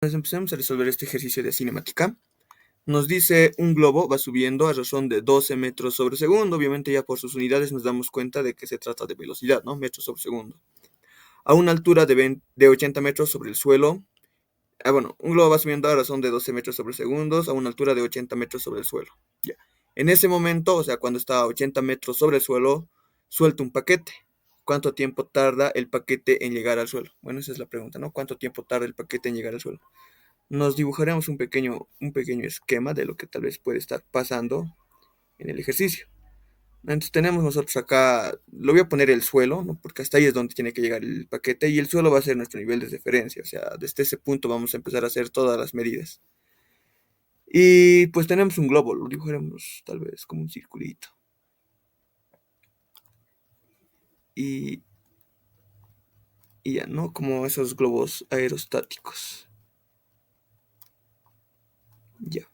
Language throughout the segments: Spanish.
Empecemos a resolver este ejercicio de cinemática. Nos dice un globo va subiendo a razón de 12 metros sobre segundo. Obviamente ya por sus unidades nos damos cuenta de que se trata de velocidad, ¿no? Metros sobre segundo. A una altura de 80 metros sobre el suelo. Un globo va subiendo a razón de 12 metros sobre segundos a una altura de 80 metros sobre el suelo. Ya. En ese momento, o sea, cuando está a 80 metros sobre el suelo, suelta un paquete. ¿Cuánto tiempo tarda el paquete en llegar al suelo? Bueno, esa es la pregunta, ¿no? ¿Cuánto tiempo tarda el paquete en llegar al suelo? Nos dibujaremos un pequeño esquema de lo que tal vez puede estar pasando en el ejercicio. Entonces tenemos nosotros acá, lo voy a poner el suelo, ¿no? Porque hasta ahí es donde tiene que llegar el paquete y el suelo va a ser nuestro nivel de referencia. O sea, desde ese punto vamos a empezar a hacer todas las medidas. Y pues tenemos un globo, lo dibujaremos tal vez como un circulito. Y ya, ¿no? Como esos globos aerostáticos. Ya.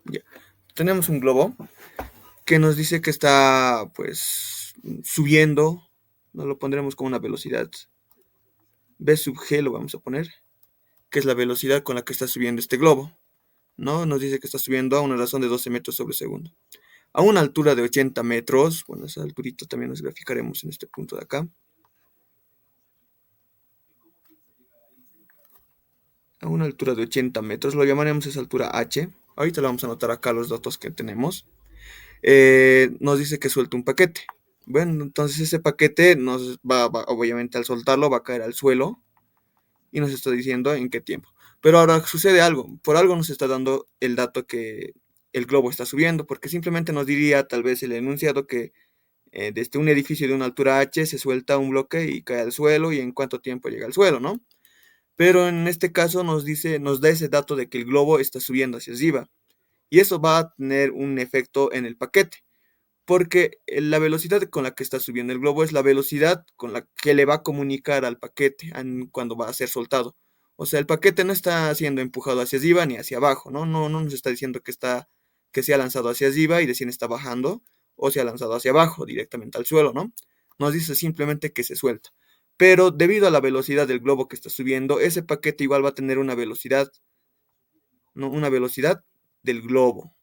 Ya. Tenemos un globo que nos dice que está pues subiendo, nos lo pondremos con una velocidad v sub g, lo vamos a poner, que es la velocidad con la que está subiendo este globo, ¿no? Nos dice que está subiendo a una razón de 12 metros sobre segundo. A una altura de 80 metros, bueno, esa alturita también nos graficaremos en este punto de acá. A una altura de 80 metros, lo llamaremos esa altura h. Ahorita le vamos a anotar acá los datos que tenemos. Nos dice que suelta un paquete. Bueno, entonces ese paquete nos obviamente al soltarlo va a caer al suelo y nos está diciendo en qué tiempo. Pero ahora sucede algo, por algo nos está dando el dato que el globo está subiendo, porque simplemente nos diría tal vez el enunciado que desde un edificio de una altura h se suelta un bloque y cae al suelo y en cuánto tiempo llega al suelo, ¿no? Pero en este caso nos da ese dato de que el globo está subiendo hacia arriba y eso va a tener un efecto en el paquete porque la velocidad con la que está subiendo el globo es la velocidad con la que le va a comunicar al paquete cuando va a ser soltado. O sea, el paquete no está siendo empujado hacia arriba ni hacia abajo, ¿no? No nos está diciendo que se ha lanzado hacia arriba y recién está bajando, o se ha lanzado hacia abajo, directamente al suelo, ¿no? Nos dice simplemente que se suelta. Pero debido a la velocidad del globo que está subiendo, ese paquete igual va a tener una velocidad, ¿no? Una velocidad del globo.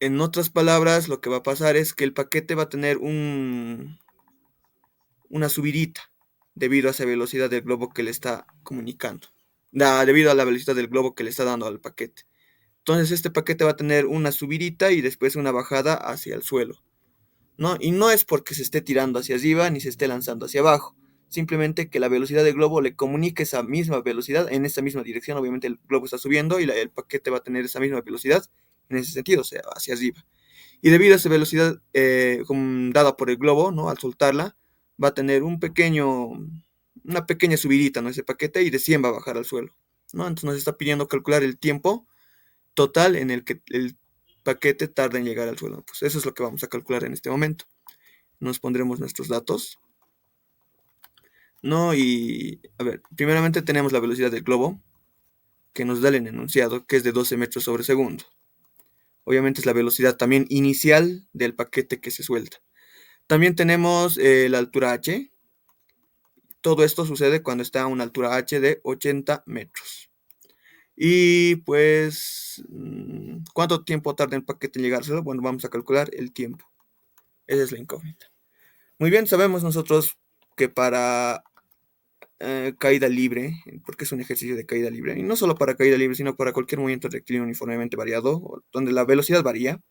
En otras palabras, lo que va a pasar es que el paquete va a tener una subidita debido a esa velocidad del globo que le está comunicando. Debido a la velocidad del globo que le está dando al paquete. Entonces este paquete va a tener una subidita y después una bajada hacia el suelo, ¿no? Y no es porque se esté tirando hacia arriba ni se esté lanzando hacia abajo. Simplemente que la velocidad del globo le comunique esa misma velocidad en esa misma dirección. Obviamente el globo está subiendo y el paquete va a tener esa misma velocidad en ese sentido, o sea, hacia arriba. Y debido a esa velocidad dada por el globo, ¿no? Al soltarla, va a tener una pequeña subidita, ¿no? Ese paquete y recién va a bajar al suelo, ¿no? Entonces nos está pidiendo calcular el tiempo total en el que el paquete tarda en llegar al suelo. Pues eso es lo que vamos a calcular en este momento. Nos pondremos nuestros datos, ¿no? Y, a ver, primeramente tenemos la velocidad del globo, que nos da el enunciado, que es de 12 metros sobre segundo. Obviamente es la velocidad también inicial del paquete que se suelta. También tenemos la altura h. Todo esto sucede cuando está a una altura h de 80 metros. Y pues, ¿cuánto tiempo tarda el paquete en llegárselo? Bueno, vamos a calcular el tiempo. Esa es la incógnita. Muy bien, sabemos nosotros que para caída libre, porque es un ejercicio de caída libre, y no solo para caída libre, sino para cualquier movimiento rectilíneo uniformemente variado, donde la velocidad varía,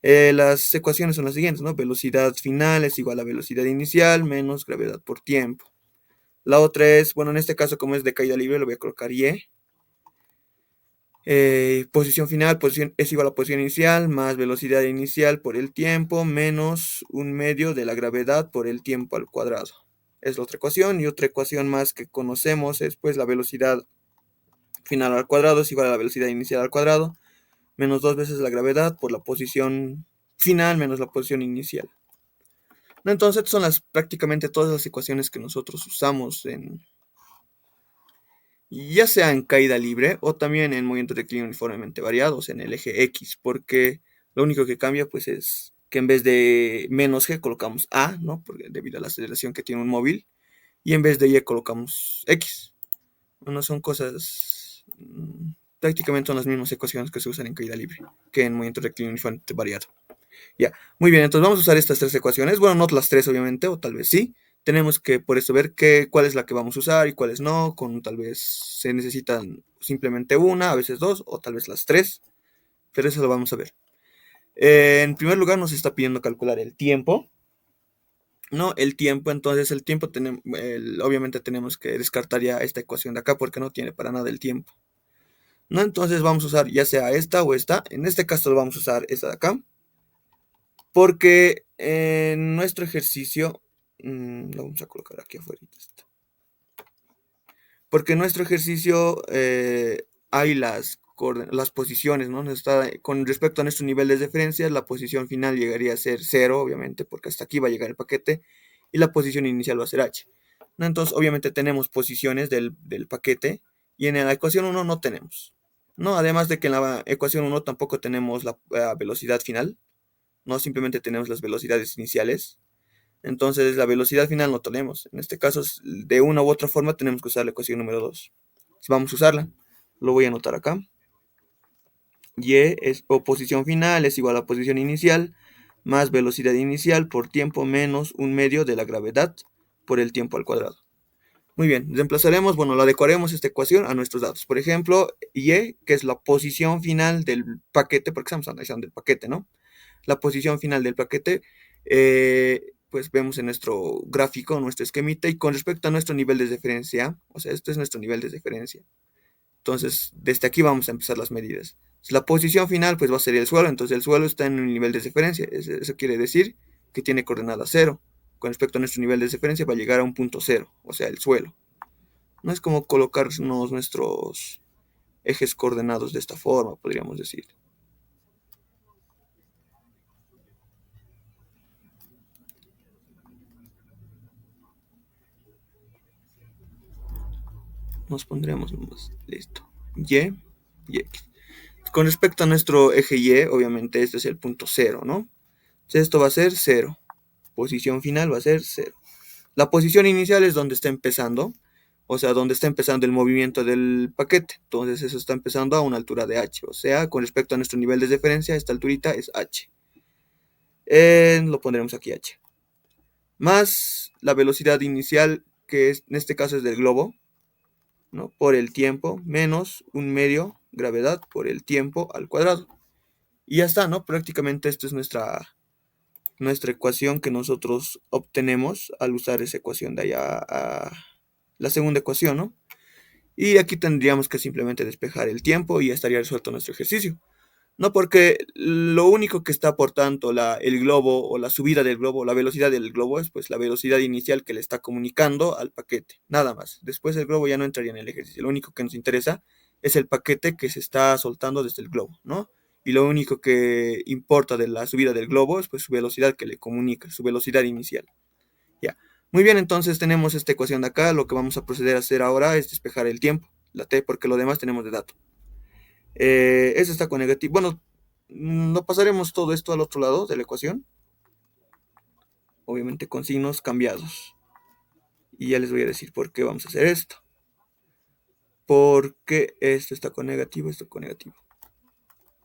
las ecuaciones son las siguientes, ¿no? Velocidad final es igual a velocidad inicial menos gravedad por tiempo. La otra es, bueno, en este caso como es de caída libre, lo voy a colocar y. Posición final es igual a posición inicial más velocidad inicial por el tiempo menos un medio de la gravedad por el tiempo al cuadrado. Es la otra ecuación. Y otra ecuación más que conocemos es pues la velocidad final al cuadrado es igual a la velocidad inicial al cuadrado menos 2 veces la gravedad por la posición final menos la posición inicial. Entonces son prácticamente todas las ecuaciones que nosotros usamos ya sea en caída libre o también en movimientos de rectilíneo uniformemente variados en el eje X, porque lo único que cambia pues es que en vez de menos g colocamos a, ¿no? Porque debido a la aceleración que tiene un móvil, y en vez de y colocamos x. Bueno, son cosas, prácticamente son las mismas ecuaciones que se usan en caída libre que en movimiento rectilíneo uniformemente variado. Ya, muy bien, entonces vamos a usar estas tres ecuaciones. Bueno, no las tres, obviamente, o tal vez sí. Tenemos que por eso ver cuál es la que vamos a usar y cuáles no. Con tal vez se necesitan simplemente una, a veces dos, o tal vez las tres. Pero eso lo vamos a ver. En primer lugar, nos está pidiendo calcular el tiempo. ¿No? El tiempo, entonces el tiempo, obviamente tenemos que descartar ya esta ecuación de acá porque no tiene para nada el tiempo. ¿No? Entonces vamos a usar ya sea esta o esta. En este caso lo vamos a usar esta de acá. Porque en nuestro ejercicio, lo vamos a colocar aquí afuera. Porque en nuestro ejercicio hay las posiciones, ¿no? Con respecto a nuestro nivel de referencia, la posición final llegaría a ser 0, obviamente, porque hasta aquí va a llegar el paquete, y la posición inicial va a ser h. ¿No? Entonces, obviamente tenemos posiciones del paquete, y en la ecuación 1 no tenemos. ¿No? Además de que en la ecuación 1 tampoco tenemos la velocidad final, no simplemente tenemos las velocidades iniciales. Entonces la velocidad final no tenemos. En este caso, de una u otra forma tenemos que usar la ecuación número 2. Si vamos a usarla, lo voy a anotar acá. O posición final es igual a posición inicial más velocidad inicial por tiempo menos un medio de la gravedad por el tiempo al cuadrado. Muy bien, reemplazaremos, bueno, lo adecuaremos esta ecuación a nuestros datos. Por ejemplo, y, que es la posición final del paquete, porque estamos analizando el paquete, ¿no? La posición final del paquete, pues vemos en nuestro gráfico, nuestro esquemita, y con respecto a nuestro nivel de referencia, o sea, este es nuestro nivel de referencia. Entonces, desde aquí vamos a empezar las medidas. La posición final, pues va a ser el suelo, entonces el suelo está en un nivel de referencia, eso quiere decir que tiene coordenada 0. Con respecto a nuestro nivel de referencia va a llegar a un punto 0, o sea, el suelo. No es como colocarnos nuestros ejes coordenados de esta forma, podríamos decir. Nos pondremos nomás, listo. Y X. Con respecto a nuestro eje Y, obviamente este es el punto 0, ¿no? Entonces esto va a ser 0. Posición final va a ser 0. La posición inicial es donde está empezando, o sea, donde está empezando el movimiento del paquete. Entonces eso está empezando a una altura de h, o sea, con respecto a nuestro nivel de referencia, esta alturita es h. Lo pondremos aquí h. Más la velocidad inicial, que en este caso es del globo, ¿no? Por el tiempo, menos un medio gravedad por el tiempo al cuadrado. Y ya está, ¿no? Prácticamente esta es nuestra ecuación que nosotros obtenemos al usar esa ecuación de allá a la segunda ecuación, ¿no? Y aquí tendríamos que simplemente despejar el tiempo y ya estaría resuelto nuestro ejercicio. No, porque lo único que está aportando el globo o la subida del globo, la velocidad del globo es pues la velocidad inicial que le está comunicando al paquete, nada más. Después el globo ya no entraría en el ejercicio. Lo único que nos interesa es el paquete que se está soltando desde el globo, ¿no? Y lo único que importa de la subida del globo es pues su velocidad que le comunica, su velocidad inicial. Ya. Muy bien, entonces tenemos esta ecuación de acá. Lo que vamos a proceder a hacer ahora es despejar el tiempo, la t, porque lo demás tenemos de dato. Eso está con negativo. Bueno, no pasaremos todo esto al otro lado de la ecuación, obviamente con signos cambiados. Y ya les voy a decir por qué vamos a hacer esto. Porque esto está con negativo, esto con negativo.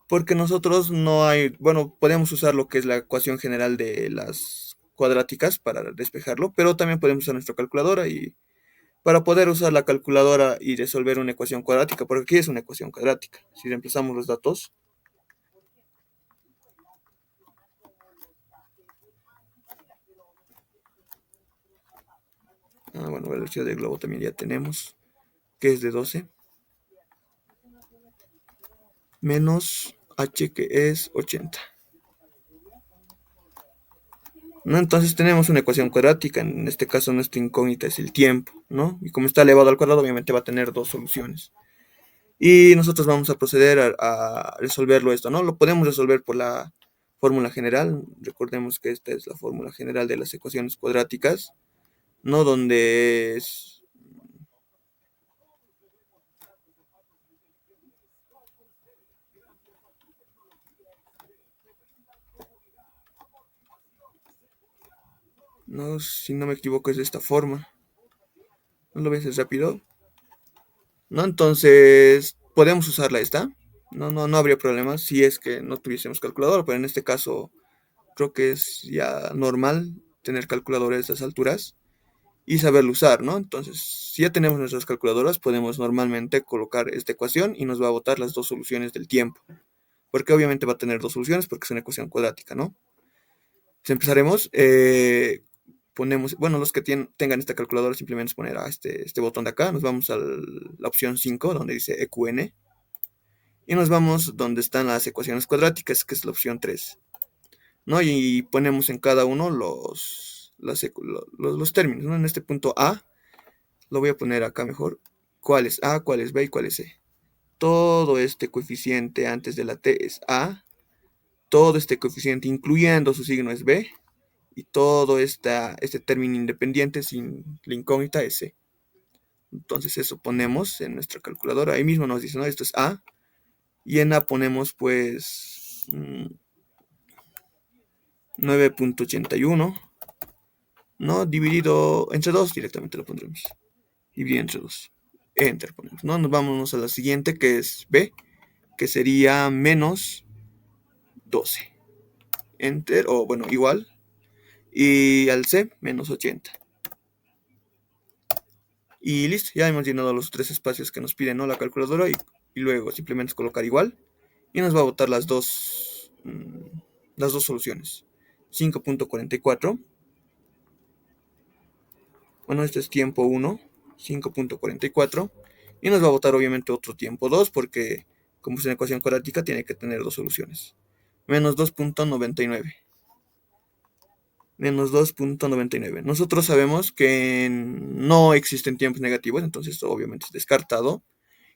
Porque nosotros no hay, bueno, podemos usar lo que es la ecuación general de las cuadráticas para despejarlo, pero también podemos usar nuestra calculadora y para poder usar la calculadora y resolver una ecuación cuadrática, porque aquí es una ecuación cuadrática. Si reemplazamos los datos, bueno, la velocidad del globo también ya tenemos, que es de 12, menos h, que es 80. ¿No? Entonces tenemos una ecuación cuadrática, en este caso nuestra incógnita es el tiempo, ¿no? Y como está elevado al cuadrado, obviamente va a tener dos soluciones. Y nosotros vamos a proceder a resolverlo esto, ¿no? Lo podemos resolver por la fórmula general. Recordemos que esta es la fórmula general de las ecuaciones cuadráticas, ¿no? Donde es No, si no me equivoco es de esta forma. ¿No lo ves es rápido? ¿No? Entonces, podemos usarla esta. No habría problema si es que no tuviésemos calculadora, pero en este caso creo que es ya normal tener calculadora a estas alturas y saberlo usar, ¿no? Entonces, si ya tenemos nuestras calculadoras, podemos normalmente colocar esta ecuación y nos va a botar las dos soluciones del tiempo. Porque obviamente va a tener dos soluciones porque es una ecuación cuadrática, ¿no? Entonces empezaremos, ponemos, bueno, los que tengan esta calculadora simplemente es poner a este botón de acá, nos vamos a la opción 5 donde dice EQN y nos vamos donde están las ecuaciones cuadráticas, que es la opción 3, ¿no? Y ponemos en cada uno los términos, ¿no? En este punto A, lo voy a poner acá mejor, cuál es A, cuál es B y cuál es C. Todo este coeficiente antes de la T es A, todo este coeficiente incluyendo su signo es B, y todo este término independiente sin la incógnita es C. Entonces eso ponemos en nuestra calculadora. Ahí mismo nos dice, ¿no? Esto es A. Y en A ponemos pues 9.81, ¿no? Dividido entre 2 directamente lo pondremos. Dividido entre 2. Enter ponemos, ¿no? Nos vamos a la siguiente que es B, que sería menos 12. Enter, o bueno, igual. Y al C, menos 80. Y listo, ya hemos llenado los tres espacios que nos pide, ¿no? La calculadora y luego simplemente colocar igual y nos va a botar las dos soluciones. 5.44. Bueno, este es tiempo 1, 5.44. Y nos va a botar obviamente otro tiempo 2 porque como es una ecuación cuadrática tiene que tener dos soluciones. Menos 2.99. Menos 2.99. Nosotros sabemos que no existen tiempos negativos, entonces esto obviamente es descartado.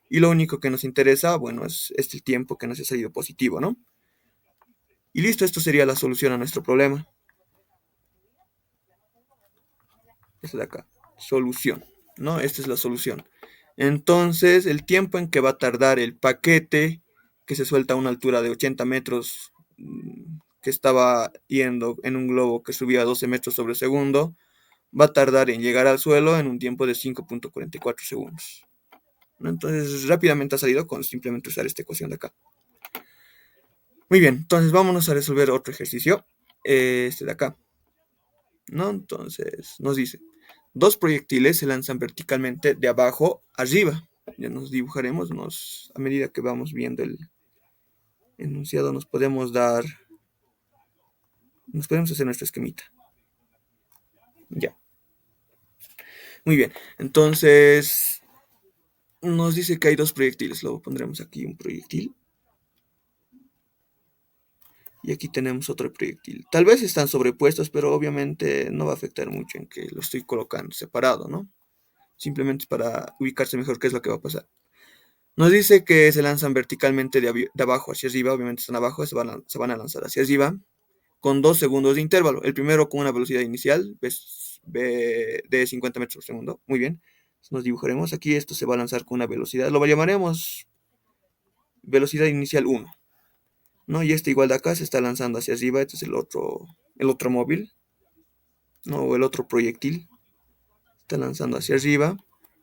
Y lo único que nos interesa, bueno, es este tiempo que nos ha salido positivo, ¿no? Y listo, esto sería la solución a nuestro problema. Esta de acá, solución, ¿no? Esta es la solución. Entonces, el tiempo en que va a tardar el paquete que se suelta a una altura de 80 metros, que estaba yendo en un globo que subía a 12 metros sobre segundo, va a tardar en llegar al suelo en un tiempo de 5.44 segundos. ¿No? Entonces, rápidamente ha salido con simplemente usar esta ecuación de acá. Muy bien, entonces vámonos a resolver otro ejercicio, este de acá, ¿no? Entonces nos dice, dos proyectiles se lanzan verticalmente de abajo arriba. Ya nos dibujaremos, a medida que vamos viendo el enunciado nos podemos hacer nuestra esquemita. Ya. Muy bien, entonces nos dice que hay dos proyectiles, luego pondremos aquí un proyectil. Y aquí tenemos otro proyectil. Tal vez están sobrepuestos, pero obviamente no va a afectar mucho en que lo estoy colocando separado, ¿no? Simplemente para ubicarse mejor qué es lo que va a pasar. Nos dice que se lanzan verticalmente de abajo hacia arriba, obviamente están abajo, se van a lanzar hacia arriba, con 2 segundos de intervalo. El primero con una velocidad inicial de 50 metros por segundo. Muy bien. Nos dibujaremos aquí, esto se va a lanzar con una velocidad, lo llamaremos velocidad inicial 1. ¿No? Y este igual de acá se está lanzando hacia arriba, este es el otro móvil, ¿no? O el otro proyectil. Está lanzando hacia arriba.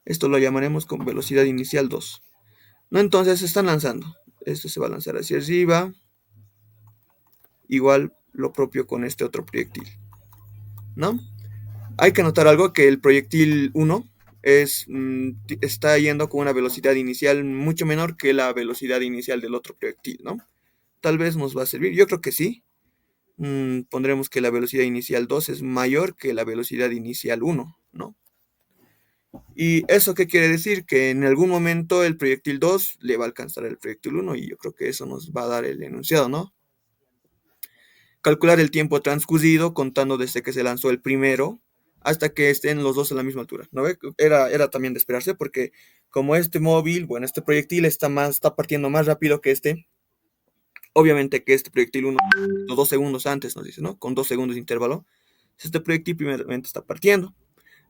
Esto lo llamaremos con velocidad inicial 2. ¿No? Entonces se están lanzando. Esto se va a lanzar hacia arriba. Igual lo propio con este otro proyectil, ¿no? Hay que notar algo, que el proyectil 1 está yendo con una velocidad inicial mucho menor que la velocidad inicial del otro proyectil, ¿no? Tal vez nos va a servir, yo creo que sí. Pondremos que la velocidad inicial 2 es mayor que la velocidad inicial 1, ¿no? ¿Y eso qué quiere decir? Que en algún momento el proyectil 2 le va a alcanzar el proyectil 1 y yo creo que eso nos va a dar el enunciado, ¿no? Calcular el tiempo transcurrido contando desde que se lanzó el primero hasta que estén los dos a la misma altura, ¿no ve? Era también de esperarse porque como este móvil, bueno, este proyectil está partiendo más rápido que este, obviamente que este proyectil 1, 2 segundos antes nos dice, ¿no? Con 2 segundos de intervalo, este proyectil primeramente está partiendo.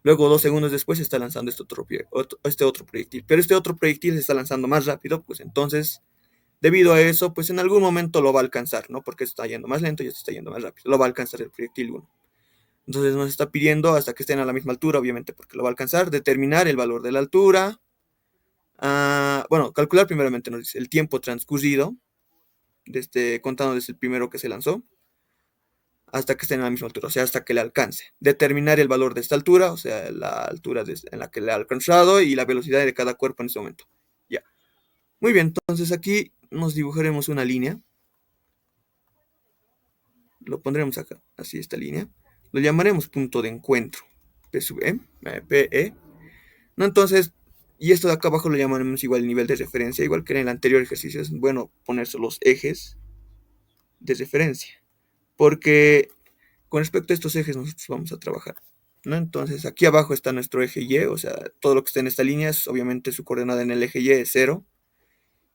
Luego, 2 segundos después, se está lanzando este otro proyectil. Pero este otro proyectil se está lanzando más rápido, pues entonces, debido a eso, pues en algún momento lo va a alcanzar, ¿no? Porque está yendo más lento y este está yendo más rápido. Lo va a alcanzar el proyectil 1. Entonces nos está pidiendo hasta que estén a la misma altura, obviamente, porque lo va a alcanzar, determinar el valor de la altura. Bueno, calcular primeramente nos dice el tiempo transcurrido, contando desde el primero que se lanzó, hasta que estén a la misma altura, o sea, hasta que le alcance. Determinar el valor de esta altura, o sea, la altura en la que le ha alcanzado y la velocidad de cada cuerpo en ese momento. Ya. Muy bien, entonces aquí nos dibujaremos una línea. Lo pondremos acá, así esta línea. Lo llamaremos punto de encuentro. P sub E, PE. ¿No? Entonces, y esto de acá abajo lo llamaremos igual nivel de referencia, igual que en el anterior ejercicio. Es bueno ponerse los ejes de referencia, porque con respecto a estos ejes nosotros vamos a trabajar, ¿no? Entonces, aquí abajo está nuestro eje Y, o sea, todo lo que está en esta línea es obviamente su coordenada en el eje Y es 0.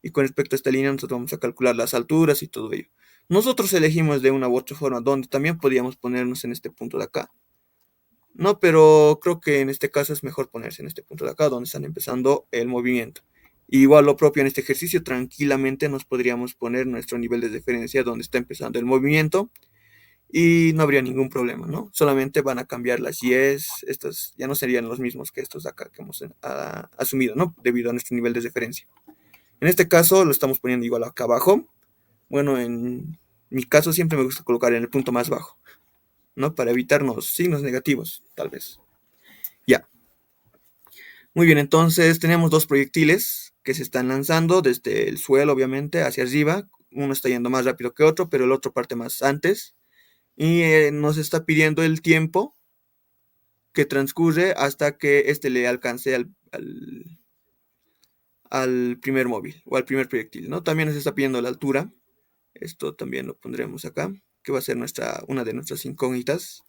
Y con respecto a esta línea nosotros vamos a calcular las alturas y todo ello. Nosotros elegimos de una u otra forma donde también podríamos ponernos en este punto de acá. No, pero creo que en este caso es mejor ponerse en este punto de acá donde están empezando el movimiento. Igual lo propio en este ejercicio, tranquilamente nos podríamos poner nuestro nivel de referencia donde está empezando el movimiento y no habría ningún problema, ¿no? Solamente van a cambiar las Y's, estos ya no serían los mismos que estos de acá que hemos asumido, ¿no? Debido a nuestro nivel de referencia. En este caso lo estamos poniendo igual acá abajo. Bueno, en mi caso siempre me gusta colocar en el punto más bajo, ¿no? Para evitarnos signos negativos, tal vez. Ya. Muy bien, entonces tenemos dos proyectiles que se están lanzando desde el suelo, obviamente, hacia arriba. Uno está yendo más rápido que otro, pero el otro parte más antes. Y nos está pidiendo el tiempo que transcurre hasta que este le alcance al primer móvil o al primer proyectil, ¿no? También nos está pidiendo la altura. Esto también lo pondremos acá, que va a ser una de nuestras incógnitas.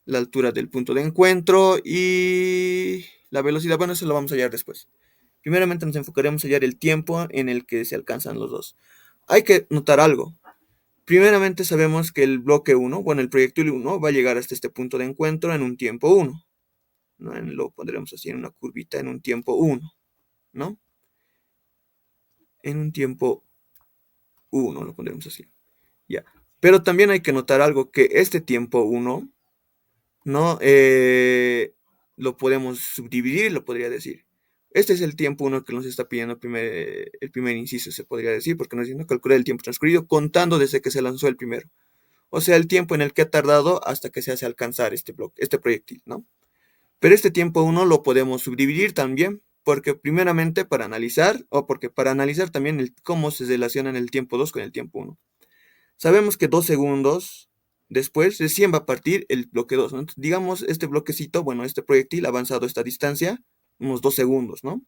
La altura del punto de encuentro y la velocidad. Bueno, eso lo vamos a hallar después. Primeramente nos enfocaremos en hallar el tiempo en el que se alcanzan los dos. Hay que notar algo. Primeramente sabemos que el bloque 1, bueno, el proyectil 1 va a llegar hasta este punto de encuentro en un tiempo 1. ¿No? Lo pondremos así en una curvita en un tiempo 1, ¿no? En un tiempo 1 lo pondremos así. Ya. Pero también hay que notar algo, que este tiempo 1, ¿no? Lo podemos subdividir, lo podría decir. Este es el tiempo 1 que nos está pidiendo el primer inciso, se podría decir, porque nos dice calcular el tiempo transcurrido contando desde que se lanzó el primero. O sea, el tiempo en el que ha tardado hasta que se hace alcanzar este proyectil, ¿no? Pero este tiempo 1 lo podemos subdividir también, porque primeramente para analizar también cómo se relacionan el tiempo 2 con el tiempo 1. Sabemos que 2 segundos después recién va a partir el bloque 2, ¿no? Entonces, digamos, este bloquecito, bueno, este proyectil ha avanzado esta distancia, unos 2 segundos, ¿no?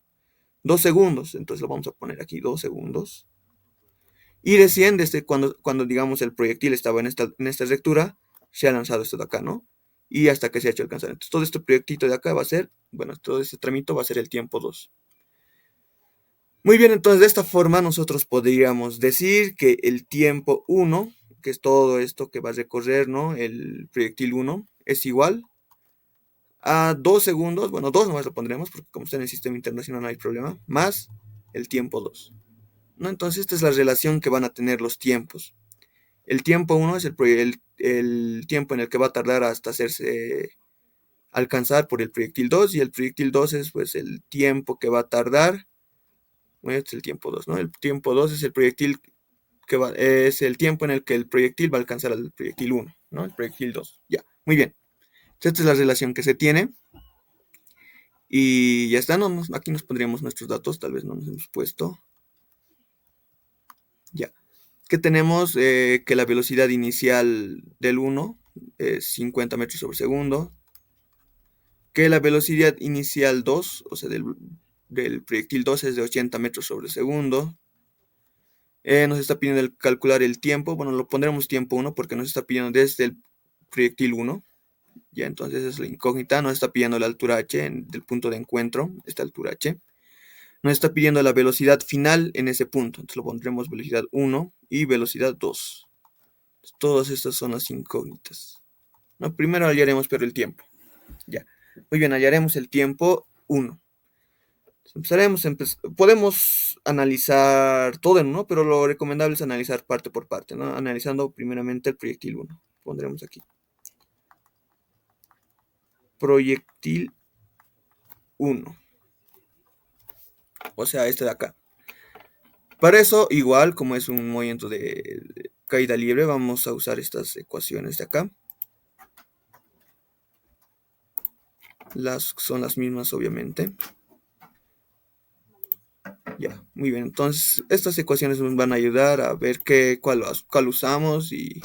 2 segundos, entonces lo vamos a poner aquí, 2 segundos. Y recién desde cuando digamos, el proyectil estaba en esta rectura, se ha lanzado esto de acá, ¿no? Y hasta que se ha hecho alcanzar. Entonces, todo este proyectito de acá va a ser, bueno, todo este tramito va a ser el tiempo 2. Muy bien, entonces de esta forma nosotros podríamos decir que el tiempo 1, que es todo esto que va a recorrer, ¿no? El proyectil 1, es igual a 2 segundos, bueno, 2 nomás lo pondremos, porque como está en el sistema internacional no hay problema, más el tiempo 2, ¿no? Entonces esta es la relación que van a tener los tiempos. El tiempo 1 es el tiempo en el que va a tardar hasta hacerse alcanzar por el proyectil 2, y el proyectil 2 es pues el tiempo que va a tardar. Bueno, este es el tiempo 2, ¿no? El tiempo 2 es es el tiempo en el que el proyectil va a alcanzar al proyectil 1, ¿no? El proyectil 2. Ya, muy bien. Esta es la relación que se tiene. Y ya está, aquí nos pondríamos nuestros datos, tal vez no nos hemos puesto. Ya. Que tenemos que la velocidad inicial del 1 es 50 metros sobre segundo. Que la velocidad inicial 2, o sea, del proyectil 2 es de 80 metros sobre segundo. Nos está pidiendo calcular el tiempo. Bueno, lo pondremos tiempo 1 porque nos está pidiendo desde el proyectil 1. Ya, entonces es la incógnita. Nos está pidiendo la altura h del punto de encuentro, esta altura h. Nos está pidiendo la velocidad final en ese punto. Entonces lo pondremos velocidad 1 y velocidad 2. Entonces, todas estas son las incógnitas. No, primero hallaremos pero el tiempo. Ya. Muy bien, hallaremos el tiempo 1. Podemos analizar todo en uno, pero lo recomendable es analizar parte por parte, ¿no? Analizando primeramente el proyectil 1. Pondremos aquí. proyectil 1. O sea, este de acá. Para eso, igual, como es un movimiento de caída libre, vamos a usar estas ecuaciones de acá. Son las mismas, obviamente. Ya, muy bien. Entonces, estas ecuaciones nos van a ayudar a ver cuál usamos y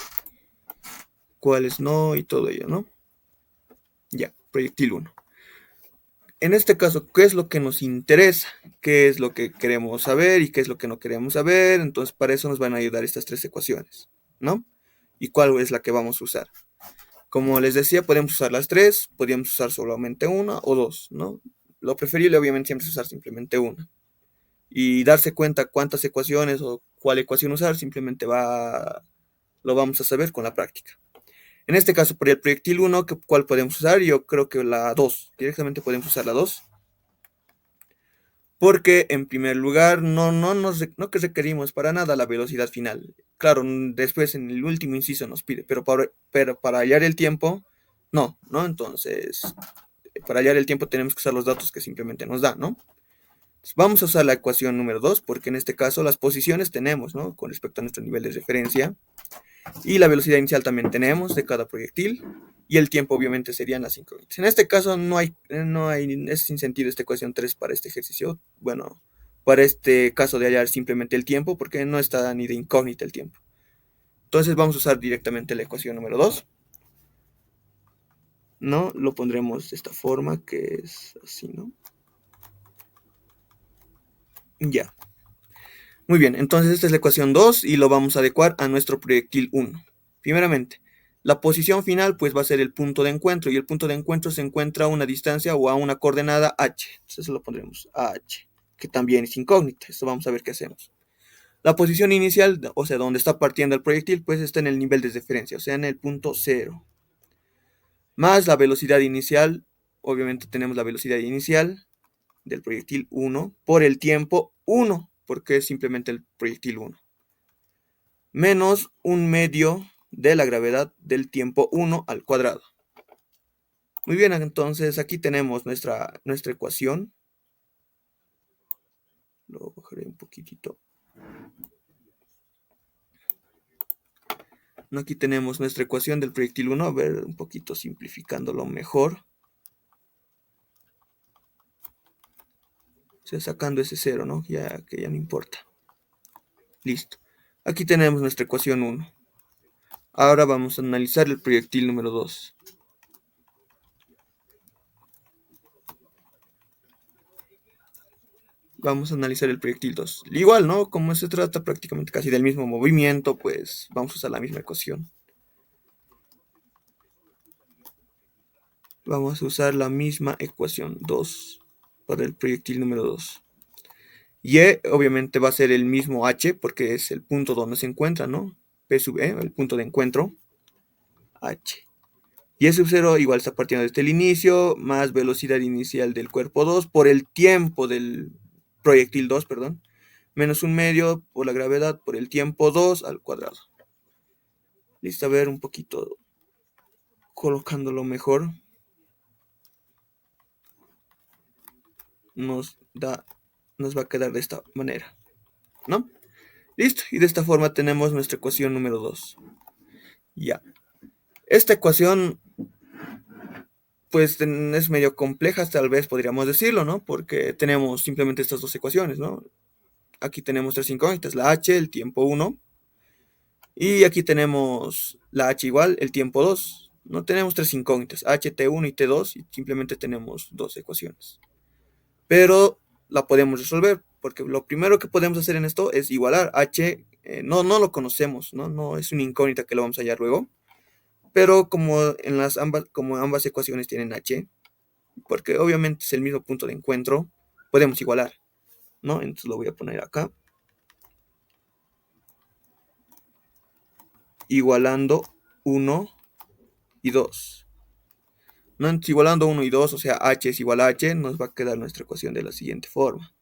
cuáles no y todo ello, ¿no? Ya, proyectil 1. En este caso, ¿qué es lo que nos interesa? ¿Qué es lo que queremos saber y qué es lo que no queremos saber? Entonces, para eso nos van a ayudar estas tres ecuaciones, ¿no? ¿Y cuál es la que vamos a usar? Como les decía, podemos usar las tres, podríamos usar solamente una o dos, ¿no? Lo preferible, obviamente, siempre es usar simplemente una. Y darse cuenta cuántas ecuaciones o cuál ecuación usar, simplemente lo vamos a saber con la práctica. En este caso, por el proyectil 1, ¿cuál podemos usar? Yo creo que la 2. Directamente podemos usar la 2. Porque, en primer lugar, no que requerimos para nada la velocidad final. Claro, después en el último inciso nos pide, pero para hallar el tiempo, no. Entonces, para hallar el tiempo tenemos que usar los datos que simplemente nos da, ¿no? Entonces, vamos a usar la ecuación número 2, porque en este caso las posiciones tenemos, ¿no? Con respecto a nuestro nivel de referencia. Y la velocidad inicial también tenemos de cada proyectil. Y el tiempo obviamente serían las incógnitas. En este caso es sin sentido esta ecuación 3 para este ejercicio. Bueno, para este caso de hallar simplemente el tiempo, porque no está ni de incógnita el tiempo. Entonces vamos a usar directamente la ecuación número 2. ¿No? Lo pondremos de esta forma, que es así, ¿no? Ya. Muy bien, entonces esta es la ecuación 2 y lo vamos a adecuar a nuestro proyectil 1. Primeramente, la posición final pues va a ser el punto de encuentro, y el punto de encuentro se encuentra a una distancia o a una coordenada h. Entonces lo pondremos a h, que también es incógnita. Esto vamos a ver qué hacemos. La posición inicial, o sea, donde está partiendo el proyectil, pues está en el nivel de referencia, o sea, en el punto 0. Más la velocidad inicial, obviamente tenemos la velocidad inicial del proyectil 1 por el tiempo 1, porque es simplemente el proyectil 1. Menos un medio de la gravedad del tiempo 1 al cuadrado. Muy bien, entonces aquí tenemos nuestra ecuación. Lo bajaré un poquitito. Aquí tenemos nuestra ecuación del proyectil 1. A ver, un poquito simplificándolo mejor. O sea, sacando ese 0, ¿no? Que ya no importa. Listo. Aquí tenemos nuestra ecuación 1. Ahora vamos a analizar el proyectil número 2. Vamos a analizar el proyectil 2. Igual, ¿no? Como se trata prácticamente casi del mismo movimiento, pues vamos a usar la misma ecuación. Vamos a usar la misma ecuación 2 para el proyectil número 2. Y obviamente va a ser el mismo h, porque es el punto donde se encuentra, ¿no? P sub e, el punto de encuentro, h. Y E sub 0 igual está partiendo desde el inicio, más velocidad inicial del cuerpo 2 por el tiempo del proyectil 2, perdón, menos un medio por la gravedad por el tiempo 2 al cuadrado. Listo, a ver un poquito colocándolo mejor. Nos va a quedar de esta manera, ¿no? Listo, y de esta forma tenemos nuestra ecuación número 2. Ya. Esta ecuación pues es medio compleja, tal vez podríamos decirlo, ¿no? Porque tenemos simplemente estas dos ecuaciones, ¿no? Aquí tenemos tres incógnitas, la h, el tiempo 1, y aquí tenemos la h igual, el tiempo 2. No tenemos tres incógnitas, h, t1 y t2, y simplemente tenemos dos ecuaciones. Pero la podemos resolver, porque lo primero que podemos hacer en esto es igualar h, no lo conocemos, ¿no? No es una incógnita que lo vamos a hallar luego. Pero como ambas ecuaciones tienen h, porque obviamente es el mismo punto de encuentro, podemos igualar, ¿no? Entonces lo voy a poner acá. Igualando 1 y 2. ¿No? Entonces, igualando 1 y 2, o sea, h es igual a h, nos va a quedar nuestra ecuación de la siguiente forma.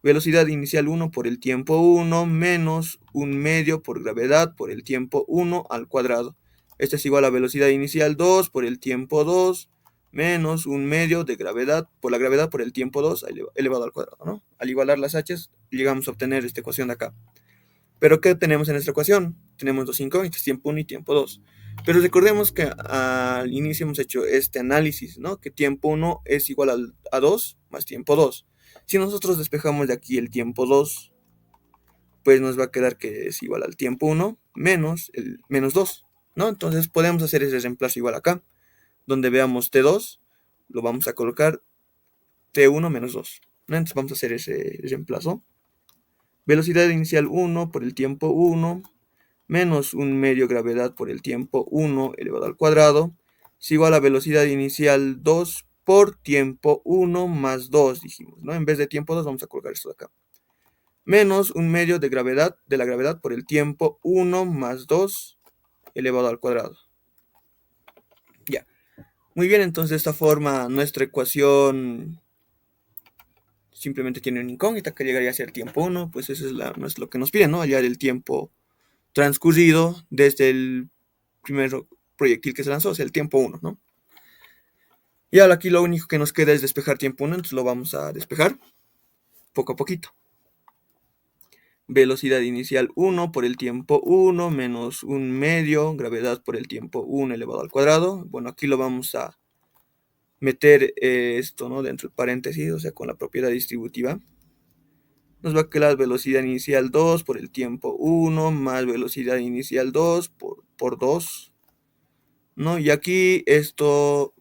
Velocidad inicial 1 por el tiempo 1 menos un medio por gravedad por el tiempo 1 al cuadrado. Esto es igual a velocidad inicial 2 por el tiempo 2 menos un medio de gravedad por el tiempo 2 elevado al cuadrado, ¿no? Al igualar las h's, llegamos a obtener esta ecuación de acá. ¿Pero qué tenemos en esta ecuación? Tenemos dos incógnitas, tiempo 1 y tiempo 2. Pero recordemos que al inicio hemos hecho este análisis, ¿no? Que tiempo 1 es igual a 2 más tiempo 2. Si nosotros despejamos de aquí el tiempo 2, pues nos va a quedar que es igual al tiempo 1 menos el menos 2, ¿no? Entonces podemos hacer ese reemplazo igual acá, donde veamos T2, lo vamos a colocar T1 menos 2, ¿no? Entonces vamos a hacer ese reemplazo. Velocidad inicial 1 por el tiempo 1 menos un medio gravedad por el tiempo 1 elevado al cuadrado es igual a velocidad inicial 2 por tiempo 1 más 2, dijimos, ¿no? En vez de tiempo 2 vamos a colocar esto de acá. Menos un medio de la gravedad por el tiempo 1 más 2 elevado al cuadrado. Ya. Muy bien, entonces de esta forma nuestra ecuación simplemente tiene una incógnita que llegaría a ser tiempo 1, pues eso no es lo que nos piden, ¿no? Hallar el tiempo transcurrido desde el primer proyectil que se lanzó, o sea, el tiempo 1, ¿no? Y ahora aquí lo único que nos queda es despejar tiempo 1, entonces lo vamos a despejar poco a poquito. Velocidad inicial 1 por el tiempo 1 menos un medio, gravedad por el tiempo 1 elevado al cuadrado. Bueno, aquí lo vamos a meter esto, ¿no? Dentro del paréntesis, o sea, con la propiedad distributiva. Nos va a quedar velocidad inicial 2 por el tiempo 1 más velocidad inicial 2 por 2, ¿no? Y aquí esto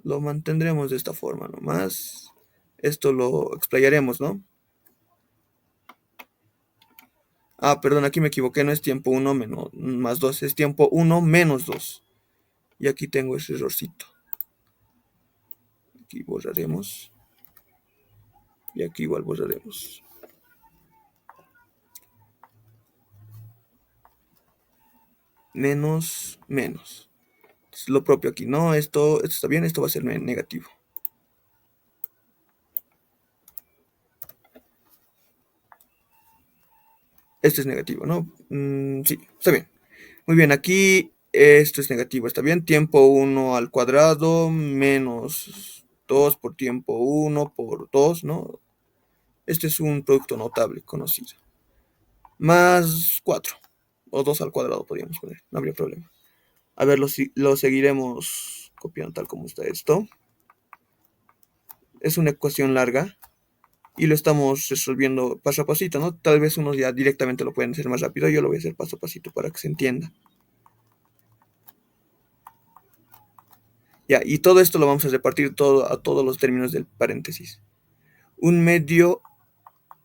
lo mantendremos de esta forma nomás. Esto lo explayaremos, ¿no? Ah, perdón, aquí me equivoqué, no es tiempo 1 menos, más 2, es tiempo 1 menos 2. Y aquí tengo ese errorcito. Aquí borraremos. Y aquí igual borraremos. Menos. Es lo propio aquí, ¿no? Esto está bien, esto va a ser negativo. Este es negativo, ¿no? Sí, está bien. Muy bien, aquí esto es negativo, está bien. Tiempo 1 al cuadrado menos 2 por tiempo 1 por 2, ¿no? Este es un producto notable, conocido. Más 4. O 2 al cuadrado podríamos poner, no habría problema. A ver, lo seguiremos copiando tal como está esto. Es una ecuación larga y lo estamos resolviendo paso a pasito, ¿no? Tal vez unos ya directamente lo pueden hacer más rápido, yo lo voy a hacer paso a pasito para que se entienda. Ya, y todo esto lo vamos a repartir a todos los términos del paréntesis. Un medio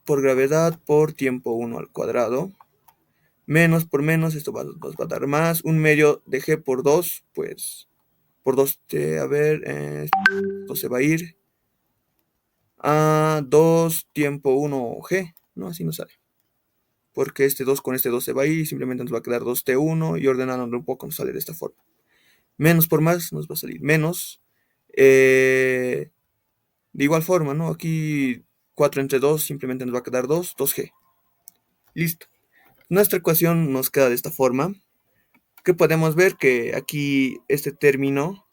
por gravedad por tiempo 1 al cuadrado. Menos por menos, esto nos va a dar más. Un medio de g por 2, pues por 2, a ver, esto se va a ir a 2 tiempo 1 g, ¿no? Así nos sale. Porque este 2 con este 2 se va a ir y simplemente nos va a quedar 2t1 y ordenándolo un poco nos sale de esta forma. Menos por más nos va a salir menos. De igual forma, ¿no? Aquí 4 entre 2 simplemente nos va a quedar 2g. Listo. Nuestra ecuación nos queda de esta forma. Que podemos ver que aquí este término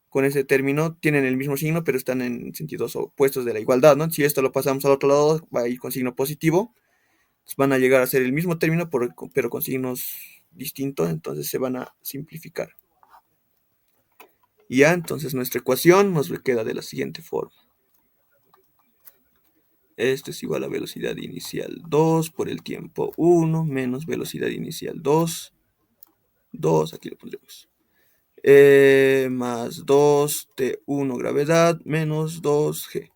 con ese término tienen el mismo signo, pero están en sentidos opuestos de la igualdad, ¿no? Si esto lo pasamos al otro lado, va a ir con signo positivo. Van a llegar a ser el mismo término, pero con signos distintos, entonces se van a simplificar. Y ya, entonces nuestra ecuación nos queda de la siguiente forma. Esto es igual a velocidad inicial 2 por el tiempo 1 menos velocidad inicial 2. 2, aquí lo pondremos. Más 2t1 gravedad menos 2g.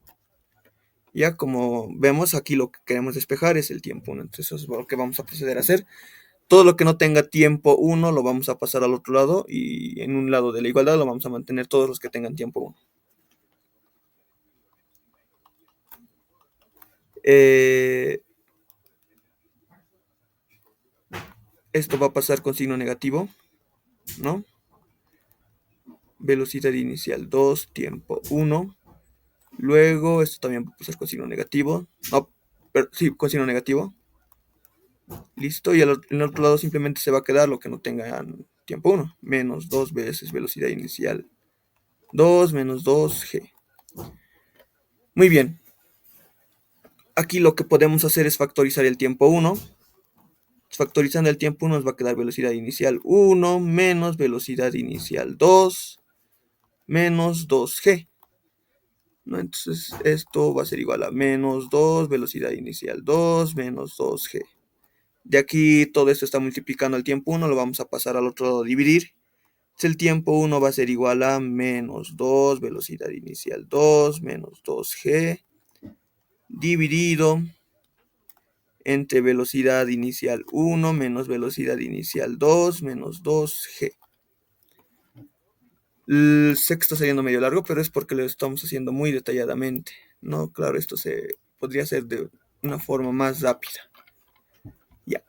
Ya como vemos aquí lo que queremos despejar es el tiempo 1. Entonces eso es lo que vamos a proceder a hacer. Todo lo que no tenga tiempo 1 lo vamos a pasar al otro lado y en un lado de la igualdad lo vamos a mantener todos los que tengan tiempo 1. Esto va a pasar con signo negativo, ¿no? Velocidad inicial 2, tiempo 1. Luego esto también va a pasar con signo negativo. No, pero sí, con signo negativo. Listo, y en el otro lado simplemente se va a quedar lo que no tenga tiempo 1, menos 2 veces velocidad inicial 2 menos 2g. Muy bien. Aquí lo que podemos hacer es factorizar el tiempo 1. Factorizando el tiempo 1 nos va a quedar velocidad inicial 1 menos velocidad inicial 2 menos 2g. ¿No? Entonces esto va a ser igual a menos 2 velocidad inicial 2 menos 2g. De aquí todo esto está multiplicando el tiempo 1, lo vamos a pasar al otro lado a dividir. Entonces el tiempo 1 va a ser igual a menos 2 velocidad inicial 2 menos 2g dividido entre velocidad inicial 1 menos velocidad inicial 2 menos 2g. Sé que está saliendo medio largo, pero es porque lo estamos haciendo muy detalladamente. No, claro, esto se podría hacer de una forma más rápida. Ya.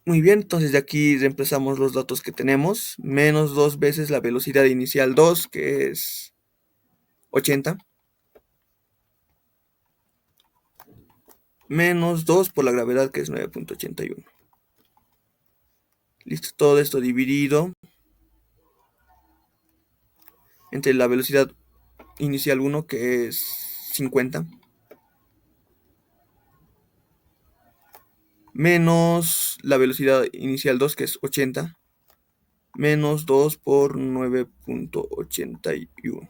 Muy bien, entonces de aquí reemplazamos los datos que tenemos. Menos 2 veces la velocidad inicial 2, que es 80. Menos 2 por la gravedad, que es 9.81. Listo, todo esto dividido entre la velocidad inicial 1, que es 50, menos la velocidad inicial 2, que es 80, menos 2 por 9.81.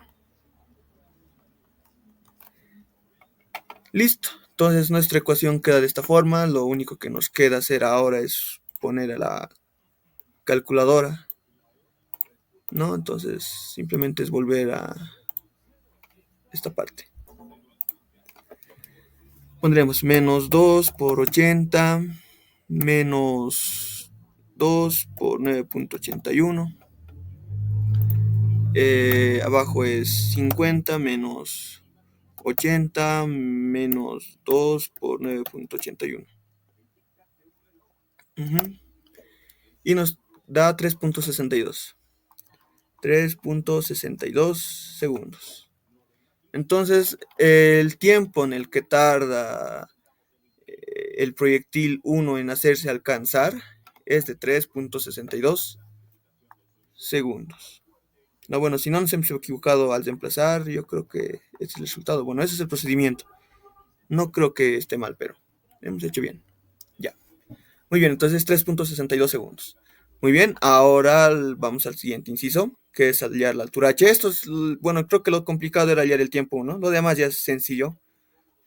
Listo, entonces nuestra ecuación queda de esta forma. Lo único que nos queda hacer ahora es poner a la calculadora, ¿no? Entonces simplemente es volver a esta parte. Pondremos menos 2 por 80 menos 2 por 9.81. Abajo es 50 menos 80 menos 2 por 9.81. Y nos da 3.62. 3.62 segundos. Entonces, el tiempo en el que tarda el proyectil 1 en hacerse alcanzar es de 3.62 segundos. No, bueno, si no nos hemos equivocado al reemplazar, yo creo que es el resultado. Bueno, ese es el procedimiento. No creo que esté mal, pero hemos hecho bien. Ya. Muy bien, entonces 3.62 segundos. Muy bien, ahora vamos al siguiente inciso, que es hallar la altura h. Esto es, bueno, creo que lo complicado era hallar el tiempo 1. Lo demás ya es sencillo.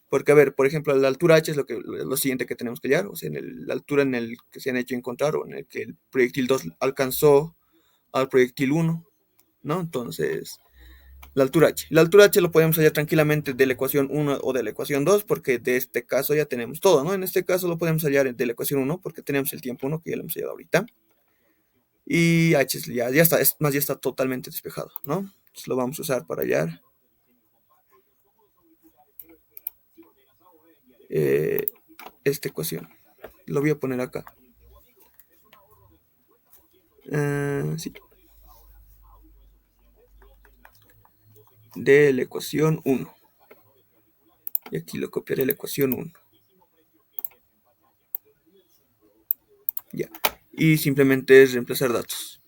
Porque, a ver, por ejemplo, la altura h es lo siguiente que tenemos que hallar. O sea, la altura en el que se han hecho encontrar o en el que el proyectil 2 alcanzó al proyectil 1, ¿no? Entonces, la altura h. La altura h lo podemos hallar tranquilamente de la ecuación 1 o de la ecuación 2, porque de este caso ya tenemos todo, ¿no? En este caso lo podemos hallar de la ecuación 1, porque tenemos el tiempo 1, que ya lo hemos hallado ahorita. Y h ya está, ya está totalmente despejado, ¿no? Entonces lo vamos a usar para hallar esta ecuación. Lo voy a poner acá. Sí. De la ecuación 1. Y aquí lo copiaré la ecuación 1. Ya. Y simplemente es reemplazar datos.